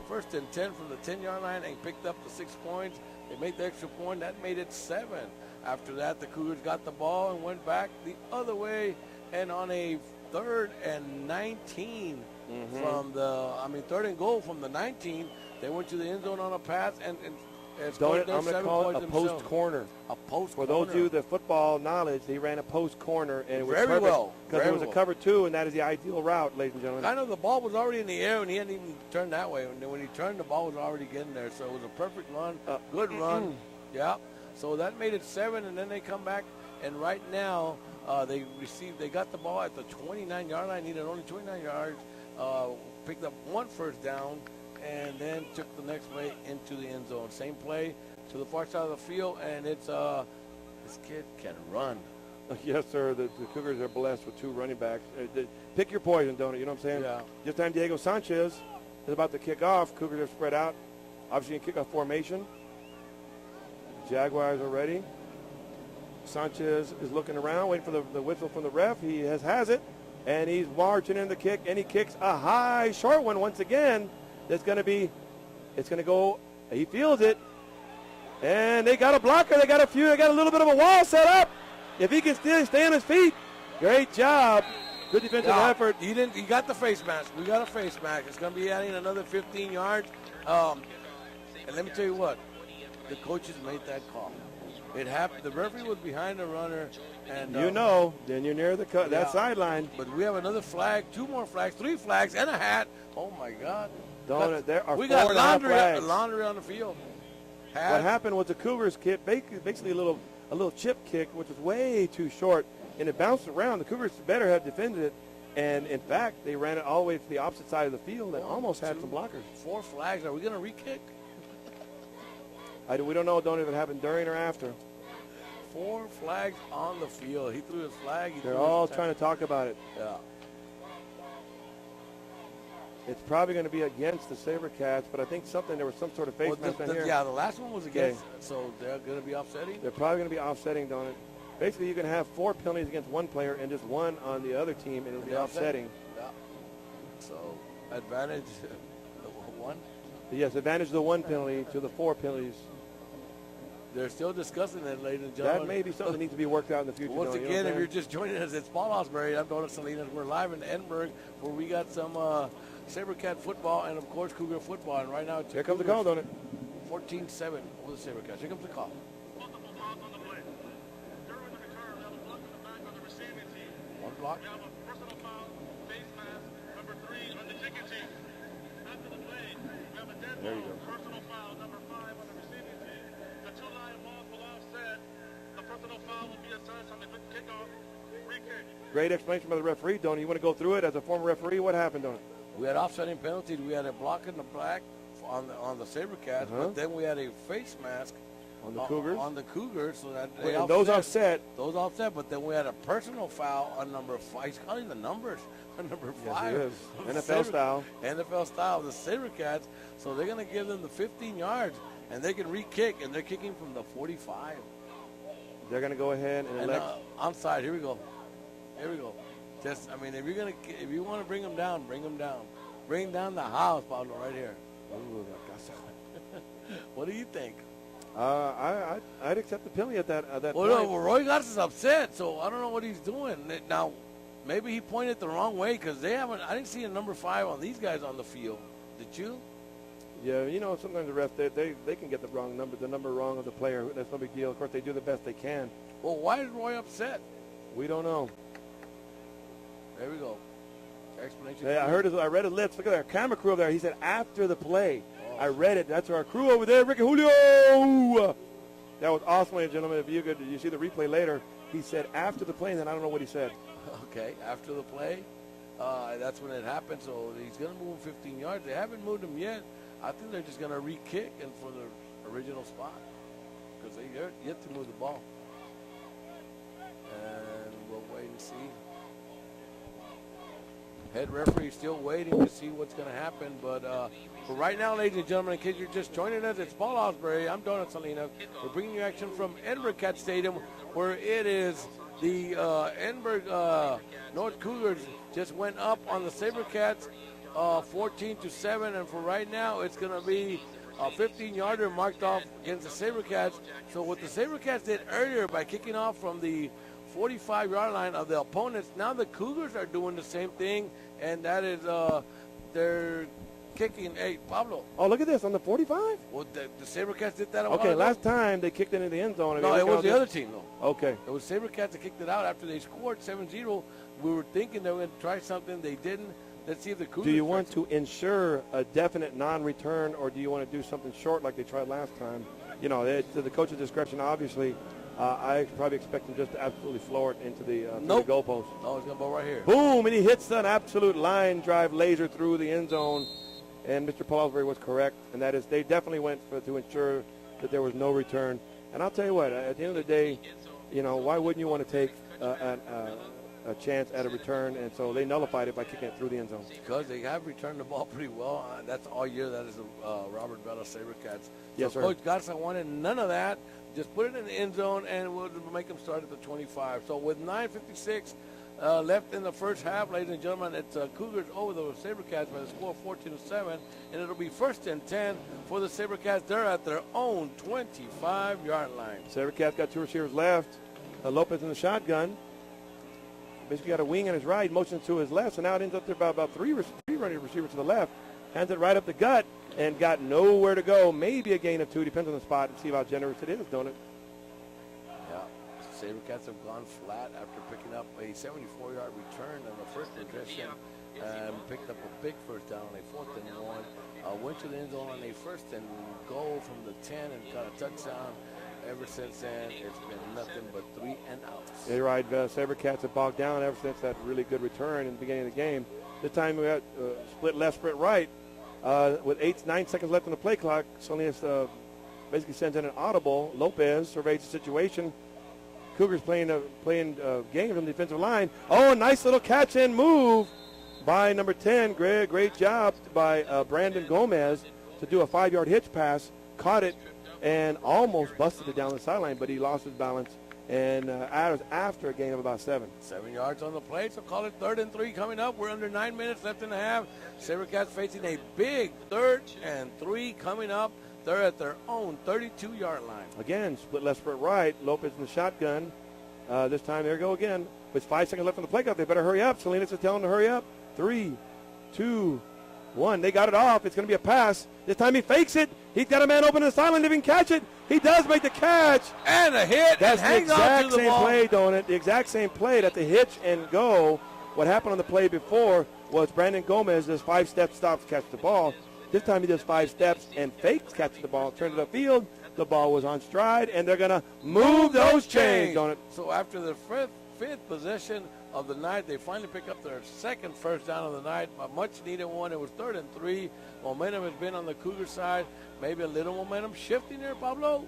1st and 10 from the 10-yard line and picked up the 6 points. They made the extra point. That made it 7. After that, the Cougars got the ball and went back the other way. And on a 3rd and 19 from the, 3rd and goal from the 19, they went to the end zone on a pass and scored I'm going to call it a post corner. A post corner. For those of you that football knowledge, he ran a post corner, and it was very perfect well because it was a cover 2, and that is the ideal route, ladies and gentlemen. Kind of the ball was already in the air, and he hadn't even turned that way. And when he turned, the ball was already getting there. So it was a perfect run, good run. Yeah. So that made it 7, and then they come back, and right now they got the ball at the 29-yard line, needed only 29 yards, picked up 1 first down, and then took the next play into the end zone. Same play to the far side of the field, and it's this kid can run. Yes, sir. The Cougars are blessed with 2 running backs. Pick your poison, don't it? You know what I'm saying? Yeah. This time Diego Sanchez is about to kick off. Cougars are spread out. Obviously in kickoff formation. Jaguars are ready. Sanchez is looking around, waiting for the whistle from the ref. He has it, and he's marching in the kick, and he kicks a high, short one once again. It's going to go, he feels it, and they got a blocker. They got a little bit of a wall set up. If he can still stay on his feet, great job. Good defensive effort. He got the face mask. We got a face mask. It's going to be adding another 15 yards. And let me tell you what, the coaches made that call. It happened. The referee was behind the runner, and then you're near that sideline. But we have another flag, 2 more flags, 3 flags, and a hat. Oh my God! There are we 4 got laundry on the field. What happened was the Cougars kicked basically a little chip kick, which was way too short, and it bounced around. The Cougars better have defended it, and in fact, they ran it all the way to the opposite side of the field and almost had some blockers. 4 flags. Are we going to re-kick? We don't know. Don't know if it happened during or after. 4 flags on the field. He threw his flag. They're all trying to talk about it. Yeah. It's probably going to be against the Sabercats, but I think there was some sort of face mask on here. Yeah, the last one was against, so they're going to be offsetting? They're probably going to be offsetting, don't it? Basically, you can have 4 penalties against one player and just 1 on the other team, and it'll be offsetting. Yeah. So, advantage the 1? Yes, advantage the 1 penalty to the 4 penalties. They're still discussing that, ladies and gentlemen. That may be something that needs to be worked out in the future. Once again, if you're just joining us, it's Paul Osbury. I'm Donald Salinas. We're live in Edinburg, where we got some Sabercat football and, of course, Cougar football. And right now, it's here comes the call, don't it? 14-7 with the Sabercats. Here comes the call. One block. We have a personal foul, face mask, number 3 on the kicking team. After the play, we have a dead ball, personal foul, number 5 on the receiving team. The 2 line balls will offset. The personal foul will be assigned on the kickoff, free kick. Great explanation by the referee, Donnie. You want to go through it as a former referee? What happened, Donnie? We had offsetting penalties. We had a block in the black on the Sabercats, but then we had a face mask on the Cougars. On the Cougars, so that those offset. Those offset, but then we had a personal foul on number 5. He's calling the numbers on number 5. Yes, he is. NFL style. NFL style of the Sabercats. So they're going to give them the 15 yards, and they can re-kick, and they're kicking from the 45. They're going to go ahead and elect. Onside. Here we go. Here we go. Just, I mean, if you want to bring them down, bring them down. Bring down the house, Pablo, right here. Ooh, what do you think? I'd accept the penalty at that point. Well, Roy Gotts is upset, so I don't know what he's doing. Now, maybe he pointed the wrong way because I didn't see a number 5 on these guys on the field. Did you? Yeah, sometimes the refs, they can get the number wrong of the player. That's no big deal. Of course, they do the best they can. Well, why is Roy upset? We don't know. There we go. Explanation. Hey, I read his lips. Look at that camera crew over there. He said after the play. Oh. I read it. That's our crew over there, Ricky Julio. That was awesome, ladies and gentlemen. If you see the replay later, he said after the play, and then I don't know what he said. Okay, after the play, that's when it happened. So he's going to move him 15 yards. They haven't moved him yet. I think they're just going to re-kick and for the original spot because they're yet to move the ball. And we'll wait and see. Head referee still waiting to see what's going to happen. But for right now, ladies and gentlemen, in case you're just joining us, it's Paul Osbury. I'm Donald Salinas. We're bringing you action from Edinburg Cat Stadium, where it is the Edinburg North Cougars just went up on the Sabercats 14-7. And for right now, it's going to be a 15-yarder marked off against the Sabercats. So what the Sabercats did earlier by kicking off from the 45-yard line of the opponents, now the Cougars are doing the same thing, and that is they're kicking. Hey, Pablo. Oh, look at this on the 45. Well, the Sabercats did that a while ago. last time they kicked it into the end zone. No, it was the other team, though. Okay. It was Sabercats that kicked it out after they scored 7-0. We were thinking they were going to try something. They didn't. Let's see if the Cougars. Do you want to ensure a definite non-return, or do you want to do something short like they tried last time? To the coach's discretion, obviously. I probably expect him just to absolutely floor it into the goalpost. No, it's going to go right here. Boom, and he hits an absolute line drive laser through the end zone. And Mr. Paulsbury was correct, and that is they definitely went to ensure that there was no return. And I'll tell you what, at the end of the day, why wouldn't you want to take a chance at a return? And so they nullified it by kicking it through the end zone. Because they have returned the ball pretty well. That's all year. That is the Robert Vela Sabercats. Yes, sir. Coach Gotts wanted none of that. Just put it in the end zone, and we'll make them start at the 25. So with 9:56 left in the first half, ladies and gentlemen, it's Cougars over the Sabercats by the score of 14-7, and it'll be 1st and 10 for the Sabercats. They're at their own 25-yard line. Sabercats got 2 receivers left. Lopez in the shotgun. Basically got a wing on his right, motions to his left, so now it ends up there about three running receivers to the left. Hands it right up the gut and got nowhere to go. Maybe a gain of 2, depends on the spot. And see how generous it is, don't it? Sabercats have gone flat after picking up a 74-yard return on the first possession and picked up a big first down on a 4th and 1. Went to the end zone on a 1st and goal from the 10 and got a touchdown. Ever since then, it's been nothing but 3 and outs. Yeah, you're right. Sabercats have bogged down ever since that really good return in the beginning of the game. This time we got split left, split right. With 9 seconds left on the play clock, Salinas basically sends in an audible. Lopez surveys the situation. Cougars playing game from the defensive line. Oh, nice little catch and move by number 10. Great job by Brandon Gomez to do a 5-yard hitch pass. Caught it and almost busted it down the sideline, but he lost his balance. And after a gain of about 7. 7 yards on the play, so call it 3rd and 3 coming up. We're under 9 minutes left in the half. Sabercats facing a big 3rd and 3 coming up. They're at their own 32-yard line. Again, split left, split right. Lopez in the shotgun. This time, there we go again. With 5 seconds left on the play clock, they better hurry up. Salinas is telling them to hurry up. 3, 2, 1. They got it off. It's going to be a pass. This time he fakes it. He's got a man open in the sideline. If he can catch it, he does make the catch. And a hit. That's and the hangs on to exact the same ball. play, don't it? The exact same play that the hitch and go. What happened on the play before was Brandon Gomez does 5-step stops, catch the ball. This time he does 5 steps and fakes catches the ball, turns it upfield. The ball was on stride, and they're going to move those chains, don't it? So after the fifth possession of the night, they finally pick up their second first down of the night, a much-needed one. It was 3rd and 3. Momentum has been on the Cougar side. Maybe a little momentum shifting there, Pablo?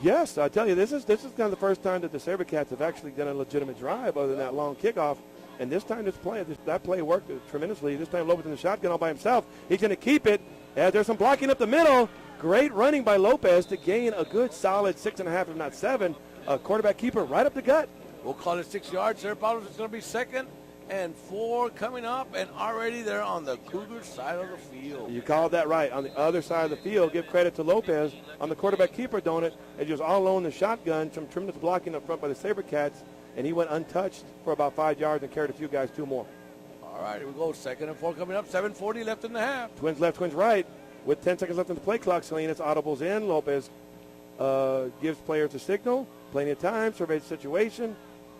Yes, I tell you, this is kind of the first time that the Sabercats have actually done a legitimate drive other than that long kickoff. And this time that play worked tremendously. This time Lopez in the shotgun all by himself. He's going to keep it. There's some blocking up the middle. Great running by Lopez to gain a good solid 6.5, if not 7. A quarterback keeper right up the gut. We'll call it 6 yards there, Pablo. It's going to be 2nd and 4 coming up, and already they're on the Cougar side of the field. You called that right. On the other side of the field, give credit to Lopez on the quarterback keeper, don't it? And just all alone in the shotgun, some tremendous blocking up front by the Sabercats, and he went untouched for about 5 yards and carried a few guys 2 more. All right, here we go. 2nd and 4 coming up. 7:40 left in the half. Twins left, twins right. With 10 seconds left on the play clock, Salinas audibles in. Lopez gives players a signal. Plenty of time, surveys the situation.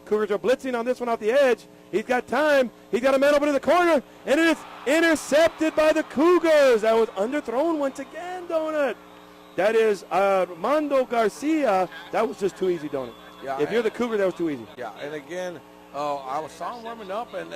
Cougars are blitzing on this one off the edge. He's got time. He's got a man open in the corner, and it is intercepted by the Cougars. That was underthrown once again, don't it? That is Armando Garcia. That was just too easy, don't it? Yeah, if you're the Cougar, that was too easy. Yeah, and again, I saw him warming up, and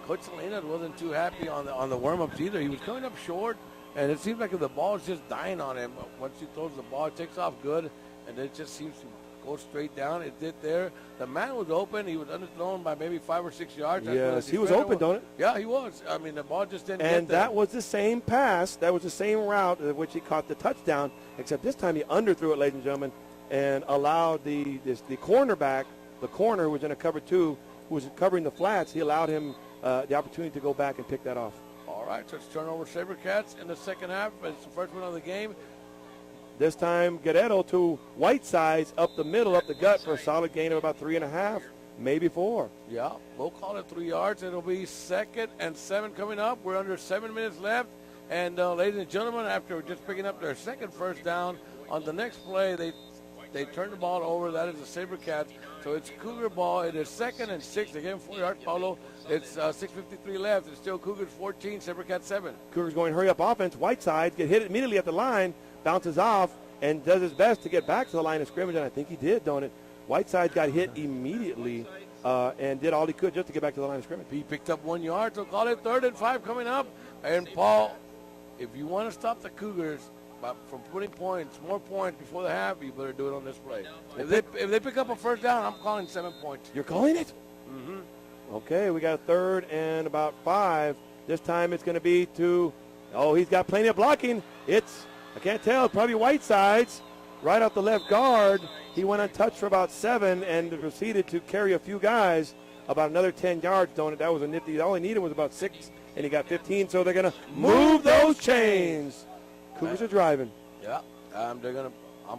Coach Salinas wasn't too happy on the warm-ups either. He was coming up short, and it seems like if the ball is just dying on him. Once he throws the ball, it takes off good, and it just seems to go straight down. It did there. The man was open. He was underthrown by maybe 5 or 6 yards. Yes, he was open, don't it? Yeah, he was. I mean, the ball just didn't get And there. that was the same pass. That was the same route at which he caught the touchdown, except this time he underthrew it, ladies and gentlemen, and allowed the cornerback, the corner who was in a cover 2, who was covering the flats, he allowed him the opportunity to go back and pick that off. All right, so it's turnover Sabercats in the second half. It's the first one of the game. This time, Guerrero to Whitesides up the middle, up the gut for a solid gain of about 3.5, maybe 4. Yeah, we'll call it 3 yards. It'll be 2nd and 7 coming up. We're under 7 minutes left. And, ladies and gentlemen, after just picking up their second first down, on the next play, they turn the ball over. That is the Sabercats. So it's Cougar ball. It is 2nd and 6. They gave him 4 yards, Paulo. It's 6:53 left. It's still Cougars 14, Sabercats 7. Cougars going hurry-up offense. Whitesides get hit immediately at the line, bounces off, and does his best to get back to the line of scrimmage, and I think he did, don't it? Whitesides got hit immediately and did all he could just to get back to the line of scrimmage. He picked up 1 yard, so call it 3rd and 5 coming up. And, Paul, if you want to stop the Cougars from putting more points before the half, you better do it on this play. If they pick up a first down, I'm calling 7 points. You're calling it? Mm-hmm. Okay, we got a 3rd and about 5. This time it's going to be he's got plenty of blocking. I can't tell, probably Whitesides right off the left guard. He went untouched for about 7 and proceeded to carry a few guys about another 10 yards, don't it? That was a nifty. All he needed was about 6, and he got 15, so they're going to move those chains. Cougars are driving. Yeah, I'm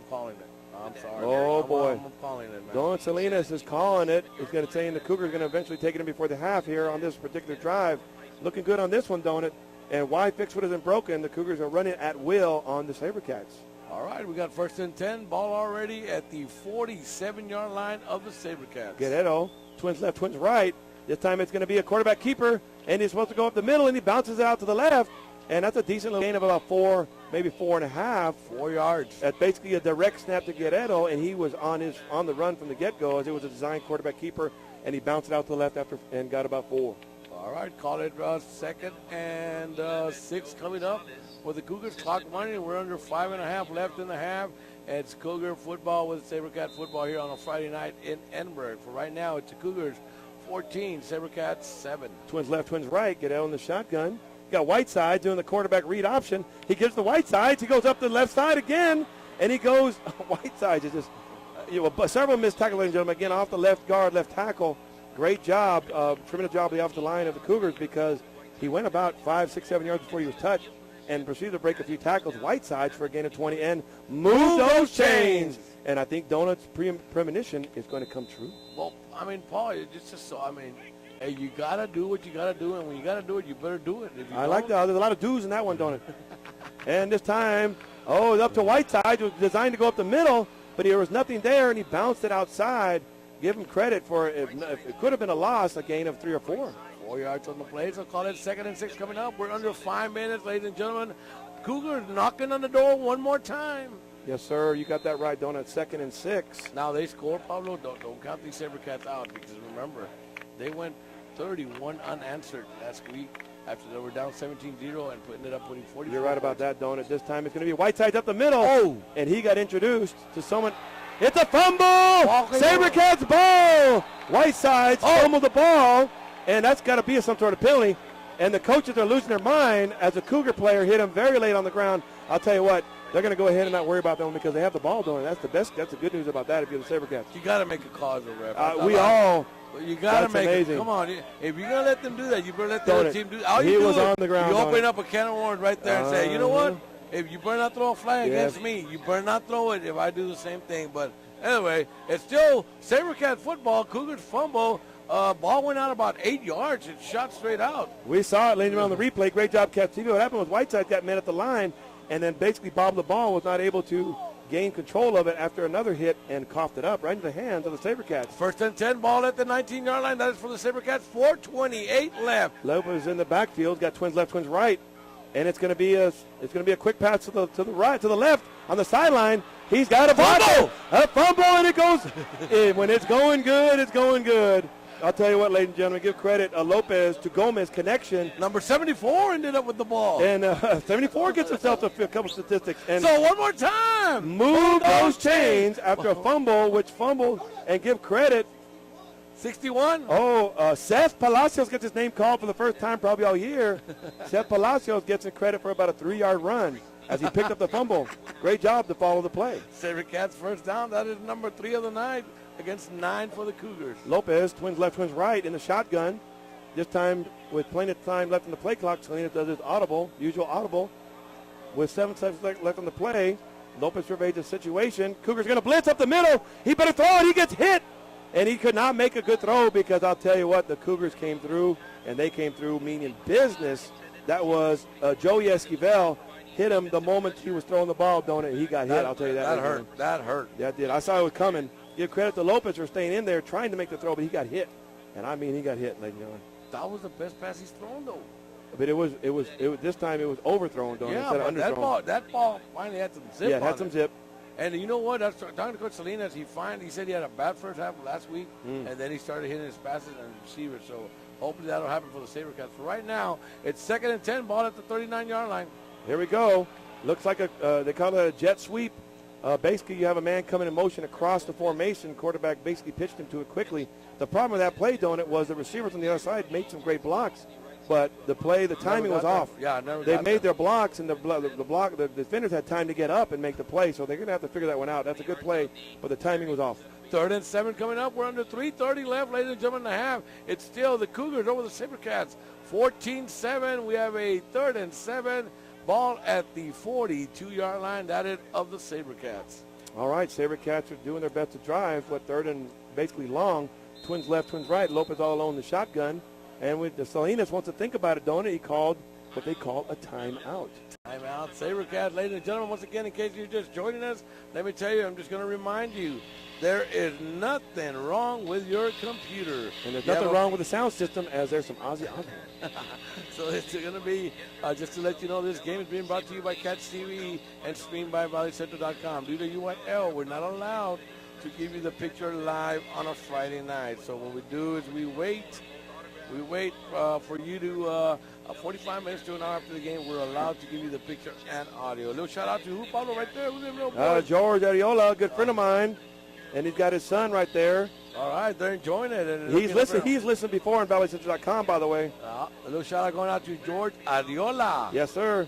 calling it. I'm sorry. Oh, boy. I'm calling it, man. Don Salinas is calling it. He's going to say the Cougars are going to eventually take it in before the half here on this particular drive. Looking good on this one, don't it? And why Fixwood isn't broken, the Cougars are running at will on the Sabercats. All right, we got first and 10. Ball already at the 47-yard line of the Sabercats. Guerrero, twins left, twins right. This time it's going to be a quarterback keeper, and he's supposed to go up the middle, and he bounces it out to the left. And that's a decent little gain of about 4, maybe 4.5. 4 yards. That's basically a direct snap to Guerrero, and he was on the run from the get-go as it was a designed quarterback keeper, and he bounced it out to the left after and got about 4. All right, call it second and 6 coming up for the Cougars. Clock running. We're under 5.5 left in the half. It's Cougar football with Sabercat football here on a Friday night in Edinburg. For right now, it's the Cougars 14, Sabercats 7. Twins left, twins right. Guerrero in the shotgun. Got Whiteside doing the quarterback read option. He gives the Whitesides. He goes up to the left side again, and he goes. Whitesides is just several missed tackles, ladies and gentlemen. Again, off the left guard, left tackle. Great job, tremendous job of the offensive line of the Cougars because he went about 5, 6, 7 yards before he was touched and proceeded to break a few tackles. Whitesides for a gain of 20 and move those chains. And I think Donut's premonition is going to come true. Well, I mean, Paul, it's just so. I mean, hey, you gotta do what you gotta do, and when you gotta do it, you better do it. If you I like that. There's a lot of do's in that one, Donut. And this time, it's up to Whiteside. It was designed to go up the middle, but there was nothing there, and he bounced it outside. Give him credit for it. It could have been a loss, a gain of 3 or 4. 4 yards on the play, so call it second and 6 coming up. We're under 5 minutes, ladies and gentlemen. Cougars knocking on the door one more time. Yes, sir. You got that right, Donut. Second and 6. Now they score, Pablo. Don't count these Sabercats out because remember, they went 31 unanswered last week after they were down 17-0 and putting it up winning 40. You're right about that, Donut. This time it's going to be Whiteside's up the middle, and he got introduced to someone. It's a fumble! Sabercats ball! Whitesides fumbled the ball, and that's got to be some sort of penalty. And the coaches are losing their mind as a Cougar player hit him very late on the ground. I'll tell you what, they're going to go ahead and not worry about them because they have the ball doing. That's the best. That's the good news about that if you're the Sabercats. You got to make a call as a ref. You got to make it. Come on. If you're going to let them do that, you better let the other team do that. He was on the ground. You open up a can of worms right there and say, you know what? If you better not throw a flag against me, you better not throw it if I do the same thing. But anyway, it's still Sabercat football. Cougars fumble. Ball went out about 8 yards. It shot straight out. We saw it laying around the replay. Great job, Captivio. What happened was Whiteside got met at the line and then basically bobbed the ball, was not able to gain control of it after another hit and coughed it up right into the hands of the Sabercats. First and 10, ball at the 19-yard line. That is for the Sabercats. 4:28 left. Lopez in the backfield, got twins left, twins right. And it's going to be a quick pass to the right, to the left on the sideline. He's got a fumble, and it goes. When it's going good, it's going good. I'll tell you what, ladies and gentlemen, give credit Lopez to Gomez connection. Number 74 ended up with the ball. And 74 gets himself to a couple statistics. And so one more time. Move those chains after a fumble, which fumbled, and give credit. 61. Seth Palacios gets his name called for the first time probably all year. Seth Palacios gets credit for about a 3-yard run as he picked up the fumble. Great job to follow the play. Sabercats first down. That is number 3 of the night against 9 for the Cougars. Lopez, twins left, twins right in the shotgun. This time with plenty of time left in the play clock, Salinas does his usual audible. With 7 seconds left on the play, Lopez surveys the situation. Cougars going to blitz up the middle. He better throw it. He gets hit. And he could not make a good throw because I'll tell you what, the Cougars came through, and they came through meaning business. That was Joey Esquivel hit him the moment he was throwing the ball, he got hit. I'll tell you that. That hurt. Yeah, it did. I saw it was coming. Give credit to Lopez for staying in there trying to make the throw, but he got hit. And I mean, he got hit, ladies and gentlemen. That was the best pass he's thrown, though. But it was this time it was overthrown, instead of underthrown. That ball finally had some zip. Yeah, it had some zip. And you know what? Talking to Coach Salinas, he said he had a bad first half last week, and then he started hitting his passes and receivers. So hopefully that'll happen for the Sabercats. For right now, it's second and 10, ball at the 39-yard line. Here we go. Looks like they call it a jet sweep. Basically, you have a man coming in motion across the formation. Quarterback basically pitched him to it quickly. The problem with that play, was the receivers on the other side made some great blocks, but the timing was off. They made their blocks, and the defenders had time to get up and make the play, so they're going to have to figure that one out. That's a good play, but the timing was off. 3rd and 7 coming up. We're under 3:30 left, ladies and gentlemen, and a half. It's still the Cougars over the Sabercats. 14-7. We have a 3rd and 7. Ball at the 42-yard line. That is of the Sabercats. All right, Sabercats are doing their best to drive. 3rd and basically long. Twins left, twins right. Lopez all alone in the shotgun. And with the Salinas wants to think about it, don't he? He called what they call a timeout. Timeout. Sabercats, ladies and gentlemen, once again, in case you're just joining us, let me tell you, I'm just going to remind you, there is nothing wrong with your computer. And there's nothing wrong with the sound system, as there's some Ozzy Osbourne. So it's going to be, just to let you know, this game is being brought to you by Cats TV and streamed by ValleyCentral.com. Due to UNL, we're not allowed to give you the picture live on a Friday night. So what we do is we wait for you to, 45 minutes to an hour after the game, we're allowed to give you the picture and audio. A little shout out to who, Pablo, right there? Who's in little boy? George Ariola, a good friend of mine. And he's got his son right there. All right, they're enjoying it. And He's listened before on ValleyCentral.com, by the way. A little shout out going out to George Ariola. Yes, sir.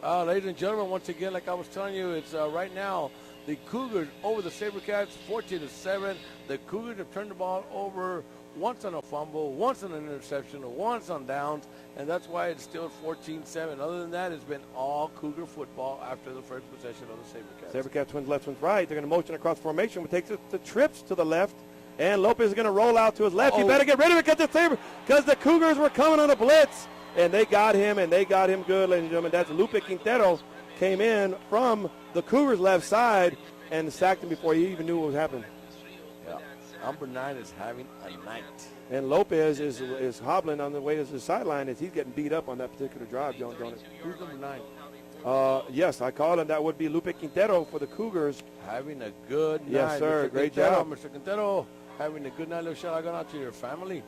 Ladies and gentlemen, once again, like I was telling you, it's right now the Cougars over the Sabercats, 14-7. The Cougars have turned the ball over once on a fumble, once on an interception, once on downs, and that's why it's still 14-7. Other than that, it's been all Cougar football after the first possession of the Sabercats. Sabercats twins left, twins right. They're going to motion across formation, which takes the trips to the left, and Lopez is going to roll out to his left. You better get rid of it because the Cougars were coming on a blitz, and they got him good, ladies and gentlemen. That's Lupe Quintero came in from the Cougars' left side and sacked him before he even knew what was happening. Yeah. Number 9 is having a night. And Lopez is hobbling on the way to the sideline as he's getting beat up on that particular drive, don't it? Who's number 9? Yes, I call him. That would be Lupe Quintero for the Cougars. Having a good night. Yes, sir. Mr. Great Quintero, job. Mr. Quintero, having a good night. Little shout out to your family.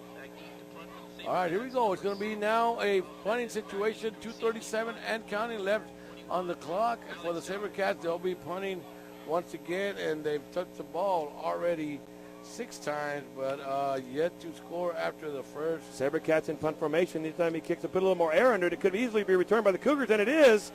All right, here we go. It's going to be now a punting situation. 2:37 and counting left on the clock for the Sabercats. They'll be punting once again, and they've touched the ball already 6 times, but yet to score after the first. Sabercats in punt formation. Anytime he kicks, put a little more air under it. It could easily be returned by the Cougars, and it is.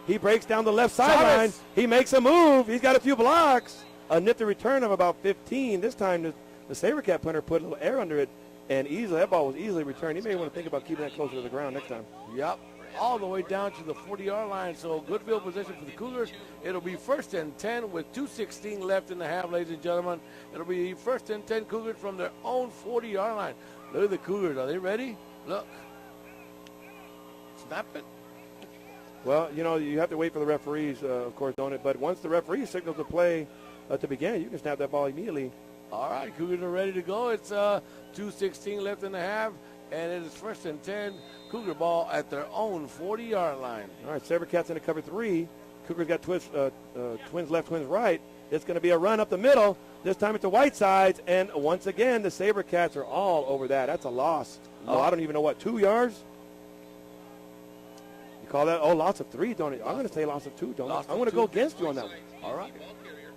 He breaks down the left sideline. He makes a move. He's got a few blocks. A nifty return of about 15. This time the Sabercat punter put a little air under it, and that ball was easily returned. He may want to think about keeping that closer to the ground next time. Yep. All the way down to the 40-yard line. So good field position for the Cougars. It'll be 1st and 10 with 2:16 left in the half, ladies and gentlemen. It'll be 1st and 10 Cougars from their own 40-yard line. Look at the Cougars. Are they ready? Look. Snap it. Well, you have to wait for the referees, of course, don't it? But once the referee signals the play to begin, you can snap that ball immediately. All right, Cougars are ready to go. It's 2:16 left in the half, and it is 1st and 10. Cougar ball at their own 40-yard line. All right, Sabercats into cover 3. Cougars got twins left, twins right. It's going to be a run up the middle. This time it's the white sides, and once again, the Sabercats are all over that. That's a loss. Oh, I don't even know what, 2 yards? You call that, loss of 3, don't it? I'm going to say loss of 2, don't I? I'm going to go against you on that one. All right.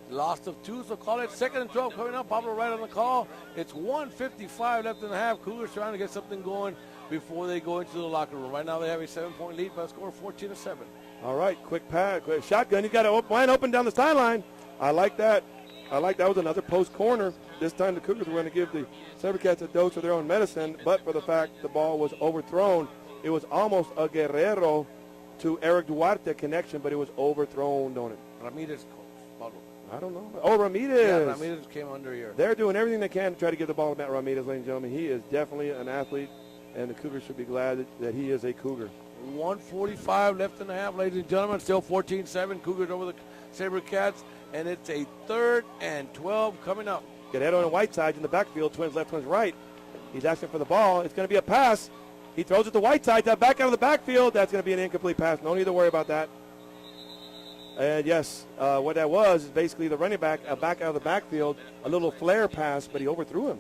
Loss of 2, so call it 2nd and 12 coming up. Pablo right on the call. It's 1:55 left in the half. Cougars trying to get something going before they go into the locker room. Right now they have a 7-point lead by a score of 14-7. All right, quick pass, quick shotgun. He's got it wide open down the sideline. I like that. That was another post corner. This time the Cougars were going to give the Sabercats a dose of their own medicine, but for the fact the ball was overthrown. It was almost a Guerrero to Eric Duarte connection, but it was overthrown, don't it? Ramirez, Pablo. I don't know. Oh, Ramirez. Yeah, Ramirez came under here. They're doing everything they can to try to get the ball to Matt Ramirez, ladies and gentlemen. He is definitely an athlete, and the Cougars should be glad that he is a Cougar. 1:45 left in the half, ladies and gentlemen. Still 14-7. Cougars over the Sabercats, and it's a 3rd and 12 coming up. Guerrero and Whiteside in the backfield, twins left, twins right. He's asking for the ball. It's going to be a pass. He throws it to Whiteside. That back out of the backfield. That's going to be an incomplete pass. No need to worry about that. And, yes, what that was is basically the running back back out of the backfield, a little flare pass, but he overthrew him.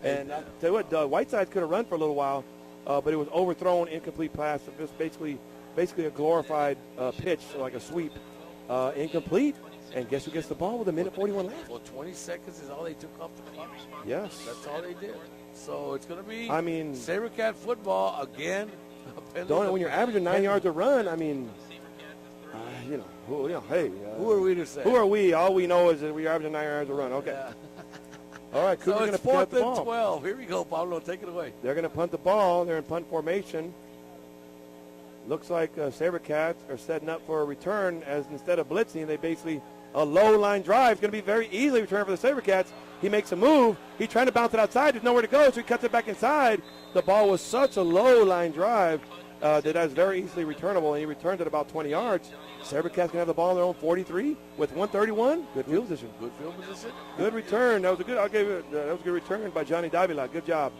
Yeah. And I tell you what, Whiteside could have run for a little while, but it was overthrown, incomplete pass. Just basically a glorified pitch, like a sweep. Incomplete. And guess who gets the ball with 1:41 left? Well, 20 seconds is all they took off the clock. Yes. That's all they did. So it's going to be Sabercat football again. Don't it, when you're averaging 9 yards a run, who are we to say? Who are we? All we know is that we're averaging 9 yards a run. Okay. Yeah. All right, so Cougars it's going to 4th and 12. Here we go, Pablo. Take it away. They're going to punt the ball. They're in punt formation. looks like Sabercats are setting up for a return, as instead of blitzing, they basically a low line drive. It's going to be very easily returned for the Sabercats. He makes a move. He's trying to bounce it outside. There's nowhere to go, so he cuts it back inside. The ball was such a low line drive that is very easily returnable, and he returned it about 20 yards. Sabercats can have the ball on their own 43 with 131. Good field position. Good field position. Good return. That was a good. I'll give it. That was a good return by Johnny Davila. Good job.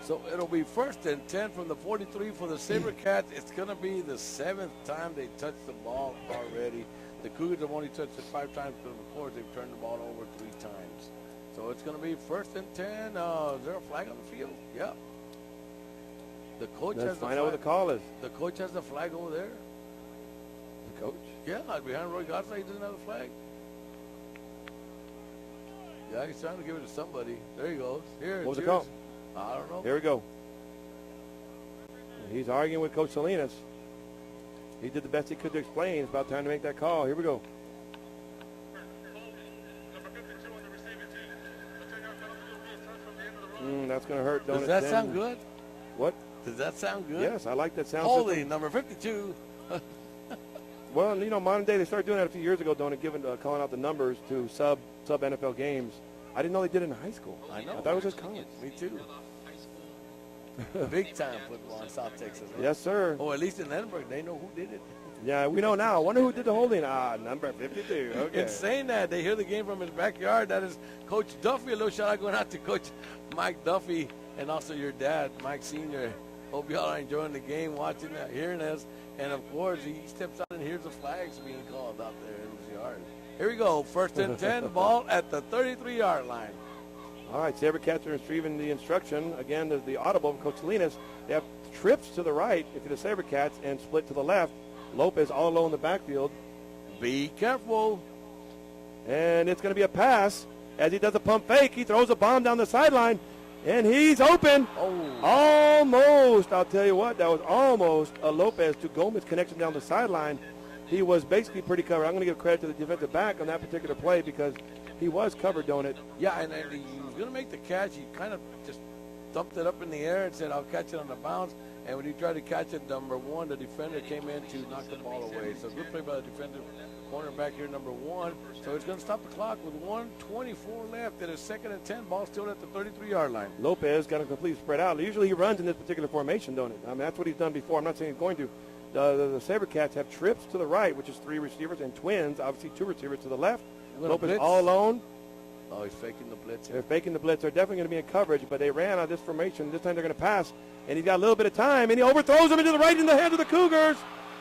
So it'll be 1st and 10 from the 43 for the Sabercats. It's going to be the 7th time they touched the ball already. The Cougars have only touched it 5 times, but of course they've turned the ball over 3 times. So it's going to be 1st and 10. Is there a flag on the field? Yeah. The coach has the flag. Let's find out what the call is. The coach has the flag over there. The coach? Yeah, behind Roy Gosling, he doesn't have the flag. Yeah, he's trying to give it to somebody. There he goes. Here. What was the call? I don't know. Here we go. He's arguing with Coach Salinas. He did the best he could to explain. It's about time to make that call. Here we go. That's going to hurt, don't it? Does that sound good? What? Does that sound good? Yes, I like that sound. Holding, number 52. Well, you know, modern day, they started doing that a few years ago, calling out the numbers to sub NFL games. I didn't know they did it in high school. I know. I thought it was just college. Me too. Big time football in South Texas. Right? Yes, sir. Oh, at least in Edinburg, they know who did it. Yeah, we know now. I wonder who did the holding. Number 52. Okay. In saying that, they hear the game from his backyard. That is Coach Duffy. A little shout out going out to Coach Mike Duffy and also your dad, Mike Sr. Hope y'all are enjoying the game, watching that, hearing us. And, of course, he steps out and hears the flags being called out there in his yard. Here we go. 1st and 10, ball at the 33-yard line. All right, Sabercats are retrieving the instruction. Again, the audible of Coach Salinas. They have trips to the right if you're the Sabercats and split to the left. Lopez all alone in the backfield. Be careful. And it's going to be a pass. As he does a pump fake, he throws a bomb down the sideline, and he's open. Oh. Almost. I'll tell you what, that was almost a Lopez to Gomez connection down the sideline. He was basically pretty covered. I'm going to give credit to the defensive back on that particular play because he was covered, don't it? Yeah, and he was going to make the catch. He kind of just dumped it up in the air and said, I'll catch it on the bounce. And when he tried to catch it, number 1, the defender came in to knock the ball away. So good play by the defender, cornerback here, number 1. So it's going to stop the clock with 1:24 left. It is 2nd and 10. Ball still at the 33-yard line. Lopez got a complete spread out. Usually he runs in this particular formation, don't it? I mean, that's what he's done before. I'm not saying he's going to. The Sabercats have trips to the right, which is 3 receivers, and twins, obviously 2 receivers to the left. Lopez all alone. Oh, he's faking the blitz. They're faking the blitz. They're definitely going to be in coverage, but they ran out of this formation. This time they're going to pass, and he's got a little bit of time, and he overthrows him into the right in the hands of the Cougars.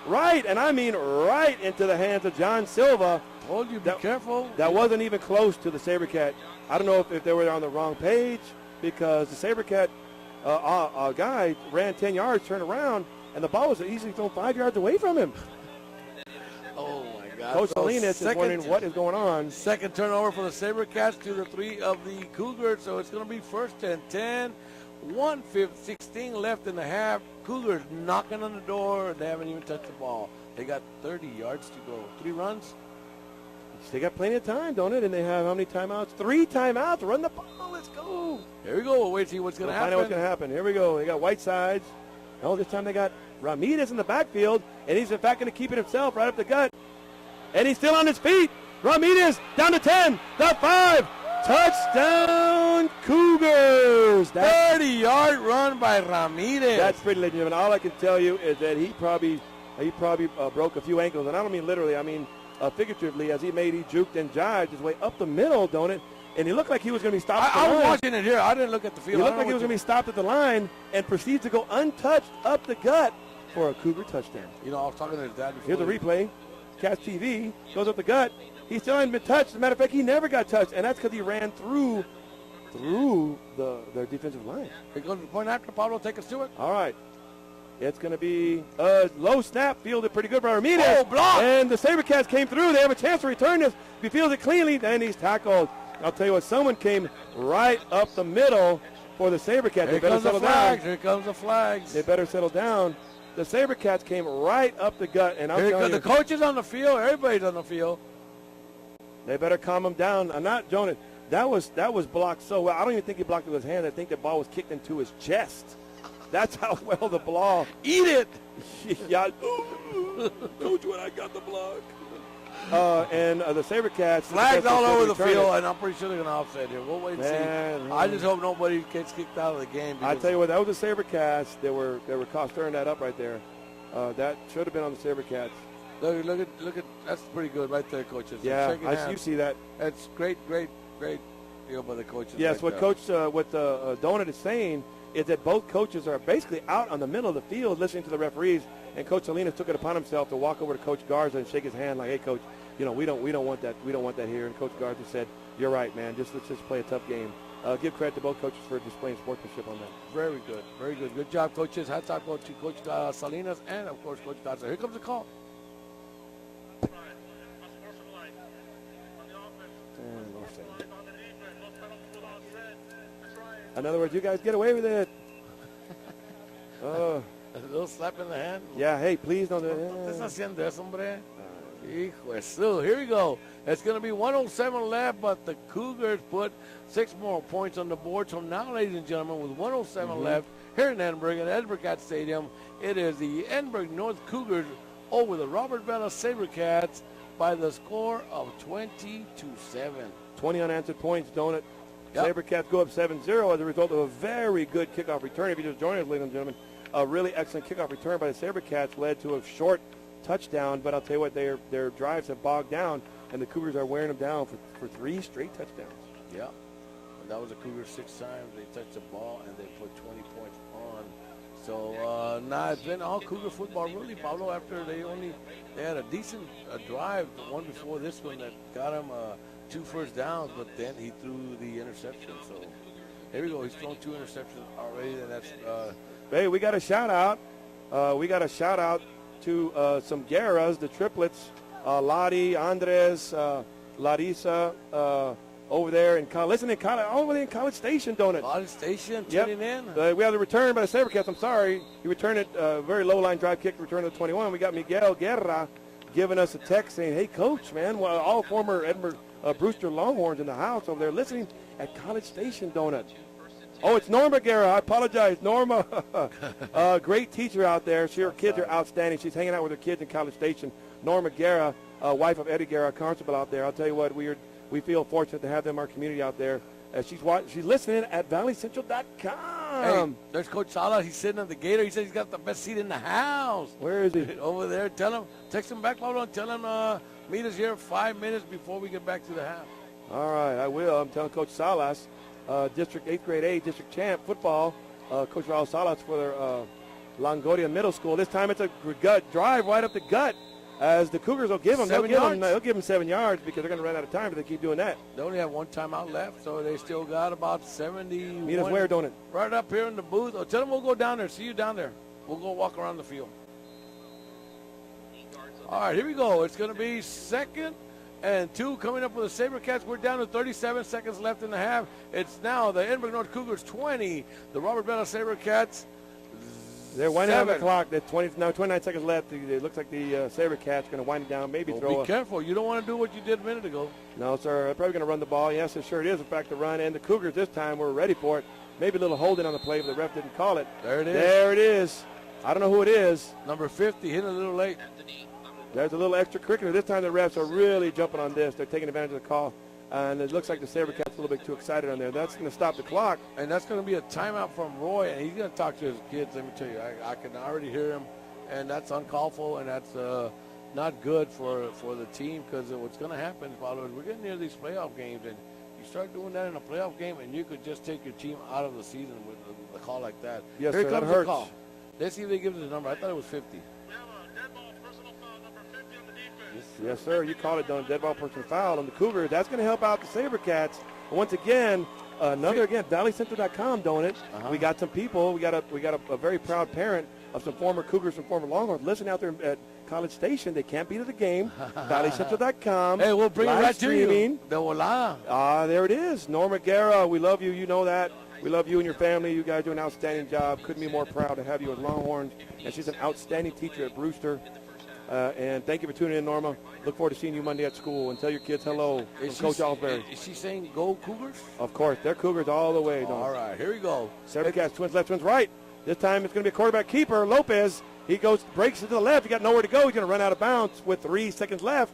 Right, and I mean right into the hands of John Silva. Told you, be careful. That wasn't even close to the Sabercat. I don't know if they were on the wrong page because the Sabercat guy ran 10 yards, turned around, and the ball was easily thrown 5 yards away from him. Oh, my God. Coach Salinas is wondering what is going on. 2nd turnover for the Sabercats to the 3 of the Cougars. So it's going to be 1st and 10. 1:16 left in the half. Cougars knocking on the door. They haven't even touched the ball. They got 30 yards to go. 3 runs. They got plenty of time, don't it? And they have how many timeouts? 3 timeouts. Run the ball. Let's go. Here we go. We'll wait to see what's going to happen. Find out what's going to happen. Here we go. They got Whitesides. Oh, this time they got Ramirez in the backfield, and he's in fact going to keep it himself right up the gut. And he's still on his feet. Ramirez down to 10, the 5. Touchdown, Cougars. 30-yard run by Ramirez. That's pretty legitimate. All I can tell you is that he probably broke a few ankles, and I don't mean literally. I mean figuratively, as he juked and jived his way up the middle, don't it? And he looked like he was going to be stopped. I was watching it here. I didn't look at the field. He looked like he was going to be stopped at the line and proceeds to go untouched up the gut for a Cougar touchdown. You know, I was talking to his dad before. Here's the replay. Cats TV goes up the gut. He still hasn't been touched. As a matter of fact, he never got touched, and that's because he ran through their defensive line. Here goes the point after. Pablo, take us to it. All right. It's going to be a low snap, fielded pretty good by Ramirez. Oh, block! And the Sabercats came through. They have a chance to return this. If he fields it cleanly, then he's tackled. I'll tell you what, someone came right up the middle for the Sabercats. Here comes the flags. Here comes the flags. They better settle down. The Sabercats came right up the gut, and I'm telling you, the coach is on the field. Everybody's on the field. They better calm him down. I'm not, Jonas. That was blocked so well. I don't even think he blocked it with his hand. I think the ball was kicked into his chest. That's how well the ball. Eat it. Yeah. Coach, when I got the block. And the Sabercats. Flags all over the return field, it. and I'm pretty sure they're going to offset here. We'll wait and Man, see. I just hope nobody gets kicked out of the game. I tell you what, that was the Sabercats. They were caught stirring that up right there. That should have been on the Sabercats. Look at that's pretty good right there, coaches. Yeah, Shaking you see that. That's great deal by the coaches. Yes, right what there. Coach, what Donut is saying is that both coaches are basically out on the middle of the field listening to the referees, and Coach Salinas took it upon himself to walk over to Coach Garza and shake his hand like, "Hey, Coach, we don't want that. We don't want that here." And Coach Garza said, "You're right, man. Let's just play a tough game." Give credit to both coaches for displaying sportsmanship on that. Very good, very good. Good job, coaches. Hats off to Coach Salinas and, of course, Coach Garza. Here comes the call. In other words, you guys get away with it. A little slap in the hand. Yeah, hey, please don't do ¿Qué estás haciendo eso, hombre? Hijo de su. Here we go. It's going to be 107 left, but the Cougars put 6 more points on the board. So now, ladies and gentlemen, with 107 left here in Edinburg at Edinburg Stadium, it is the Edinburg North Cougars over the Robert Vela Sabercats by the score of 20-7. 20 unanswered points, don't it? Yep. Sabercats go up 7-0 as a result of a very good kickoff return. If you just joined us, ladies and gentlemen, a really excellent kickoff return by the Sabercats led to a short touchdown. But I'll tell you what, their drives have bogged down, and the Cougars are wearing them down for 3 straight touchdowns. Yeah. And that was the Cougars 6 times. They touched the ball, and they put 20 points on. So, now it's been all Cougar football, really, Pablo, after they had a decent drive, the one before this one that got them 2 first downs, but then he threw the interception. So, there we go. He's thrown 2 interceptions already, and that's Hey, we got a shout-out. To some Guerras, the triplets, Lottie, Andres, Larissa, over there in College Station, don't it? College Station Yep. tuning in. We have the return by the Sabercats. I'm sorry. He returned it, very low-line drive kick, return to the 21. We got Miguel Guerra giving us a text saying, "Hey, Coach, man, well, all former Edinburg Brewster Longhorns in the house over there listening at College Station, don't it?" Oh, it's Norma Guerra. I apologize, Norma. Great teacher out there. Her kids are outstanding. She's hanging out with her kids in College Station. Norma Guerra, wife of Eddie Guerra, constable out there. I'll tell you what, we feel fortunate to have them in our community out there. She's listening at valleycentral.com. Hey, there's Coach Sala. He's sitting on the gator. He says he's got the best seat in the house. Where is he? Over there. Tell him, text him back, Pablo, and tell him meet us here 5 minutes before we get back to the half. All right, I will. I'm telling Coach Salas, District 8th grade A, District champ football. Coach Raul Salas for their Longoria Middle School. This time it's a gut drive right up the gut. As the Cougars will give them, they'll give them 7 yards because they're going to run out of time if they keep doing that. They only have 1 timeout left, so they still got about 71. Meet us where, don't it? Right up here in the booth. Oh, tell them we'll go down there. See you down there. We'll go walk around the field. All right, here we go. It's going to be 2nd and 2 coming up with the Sabercats. We're down to 37 seconds left in the half. It's now the Edinburg North Cougars 20, the Robert Vela Sabercats. They're winding down the clock. There's 29 seconds left. It looks like the Sabercats going to wind it down, maybe throw. Be careful. You don't want to do what you did a minute ago. No, sir. They're probably going to run the ball. Yes, it sure it is. In fact, the run. And the Cougars this time were ready for it. Maybe a little holding on the play, but the ref didn't call it. There it is. There it is. I don't know who it is. Number 50, hitting a little late. There's a little extracurricular. This time the refs are really jumping on this. They're taking advantage of the call. And it looks like the Sabercats a little bit too excited on there. That's going to stop the clock. And that's going to be a timeout from Roy, and he's going to talk to his kids. Let me tell you, I can already hear him, and that's uncalled for, and that's not good for the team because what's going to happen, Paulo, is we're getting near these playoff games, and you start doing that in a playoff game, and you could just take your team out of the season with a call like that. Yes, Here sir, comes that the hurts. call. Let's see if they give us a number. I thought it was 50. We have a dead ball, personal foul, number 50 on the defense. Yes, sir. You called it, done. Dead ball personal foul on the Cougars. That's going to help out the Sabercats. Once again, valleycentral.com, don't it? We got some people. We got a very proud parent of some former Cougars and former Longhorns. Listen out there at College Station. They can't be to the game. valleycentral.com. Hey, we'll bring it right to you. Streaming. The volada. There it is. Norma Guerra, we love you. You know that. We love you and your family. You guys do an outstanding job. Couldn't be more proud to have you as Longhorns. And she's an outstanding teacher at Brewster. And thank you for tuning in, Norma. Look forward to seeing you Monday at school. And tell your kids hello from Coach Alsbury. Is she saying go Cougars? Of course. They're Cougars all the way. All right, here we go. Sabercats, twins left, twins right. This time it's going to be a quarterback keeper, Lopez. He breaks it to the left. He got nowhere to go. He's going to run out of bounds with 3 seconds left.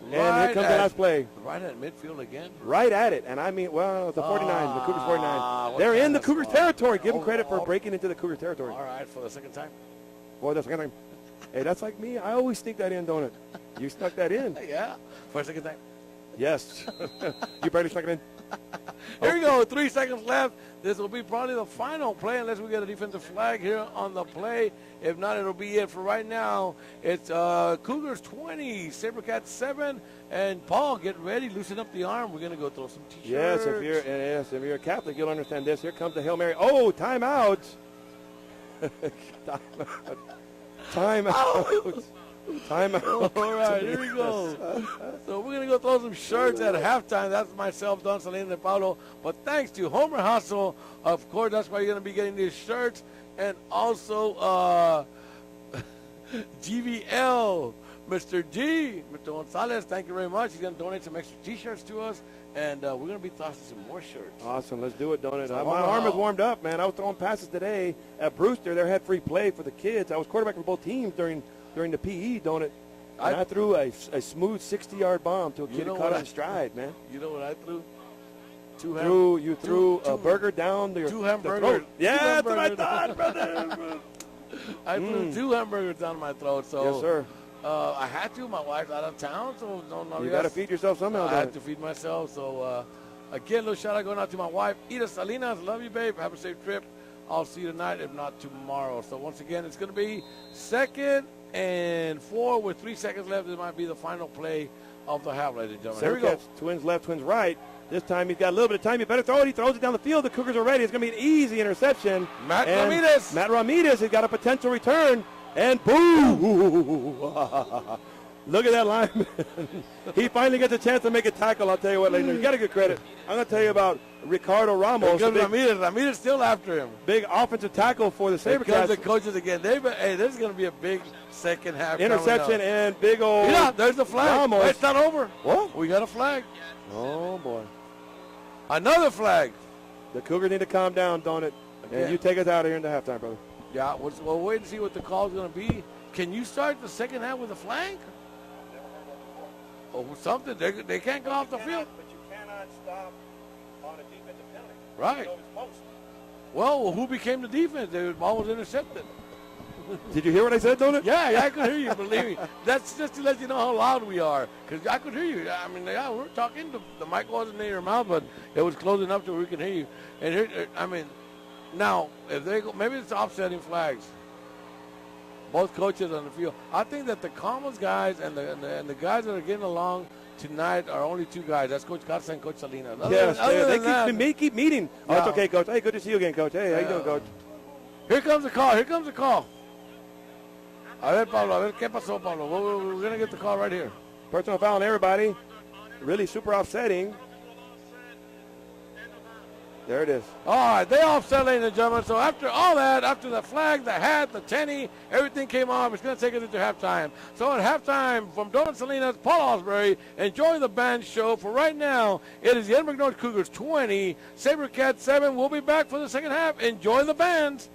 And here comes the last play. Right at midfield again? Right at it. And I mean, well, the 49, the Cougars 49. They're in the Cougars territory. Give them credit for breaking into the Cougar territory. All right, for the second time. For the second time. Hey, that's like me. I always sneak that in, don't it? You snuck that in. Yeah, for a second time. Yes. You barely snuck it in. Here we go, 3 seconds left. This will be probably the final play unless we get a defensive flag here on the play. If not, it'll be it for right now. It's Cougars 20, Sabercats 7. And Paul, get ready, loosen up the arm. We're going to go throw some T-shirts. Yes, if you're a Catholic, you'll understand this. Here comes the Hail Mary. Oh, timeout. Timeout. Timeout. All right, here we go. So we're going to go throw some shirts at halftime. That's myself, Don Salina and Paulo. But thanks to Homer Hustle, of course, that's why you're going to be getting these shirts. And also GVL, Mr. G, Mr. Gonzalez, thank you very much. He's going to donate some extra T-shirts to us. And we're going to be tossing some more shirts. Awesome. Let's do it, don't it? My arm is warmed up, man. I was throwing passes today at Brewster. They had free play for the kids. I was quarterback for both teams during the PE, don't it? And I threw a smooth 60-yard bomb to a kid who caught it in stride, man. You know what I threw? You threw a burger down your 2 hamburgers. Yeah, that's what I thought, brother. I threw 2 hamburgers down my throat. So yes, sir. I had to. My wife's out of town, so you got to feed yourself somehow. I had to feed myself. So again, little shout out going out to my wife, Ida Salinas. Love you, babe. Have a safe trip. I'll see you tonight, if not tomorrow. So once again, it's going to be 2nd and 4 with 3 seconds left. This might be the final play of the half, ladies and gentlemen. Here we go. Twins left, twins right. This time he's got a little bit of time. He better throw it. He throws it down the field. The Cougars are ready. It's going to be an easy interception. Matt Ramirez has got a potential return. And boom! Look at that lineman. He finally gets a chance to make a tackle. I'll tell you what, ladies and gentlemen. You got to give credit. I'm going to tell you about Ricardo Ramos. Ramirez still after him. Big offensive tackle for the Sabercats. Because the coaches again. Hey, this is going to be a big second half. Interception and big old. Yeah, there's the flag. Ramos. It's not over. What? We got a flag. Oh, boy. Another flag. The Cougars need to calm down, don't it? And you take us out of here in the halftime, brother. Yeah, we'll wait and see what the call is going to be. Can you start the second half with a flag? Or something. They can't go off the field. But you cannot stop on a defensive penalty. Right. Well, who became the defense? The ball was intercepted. Did you hear what I said, don't it? Yeah, I could hear you, believe me. That's just to let you know how loud we are. Because I could hear you. I mean, yeah, we were talking. The mic wasn't in your mouth, but it was close enough to where we could hear you. And here, I mean, now, if they go, maybe it's offsetting flags. Both coaches on the field. I think that the Commons guys and the guys that are getting along tonight are only 2 guys. That's Coach Casa and Coach Salinas. Yes, they keep meeting. Oh, it's okay, Coach. Hey, good to see you again, Coach. Hey, how you doing, Coach? Here comes the call. A ver, Pablo, ¿qué pasó, Pablo? We're going to get the call right here. Personal foul on everybody. Really super offsetting. There it is. All right, they offset, ladies and gentlemen. So after all that, after the flag, the hat, the tenny, everything came off. It's going to take us into halftime. So at halftime, from Don Salinas, Paul Osbury, enjoy the band show. For right now, it is the Edinburg North Cougars 20, Sabercats 7. We'll be back for the second half. Enjoy the bands.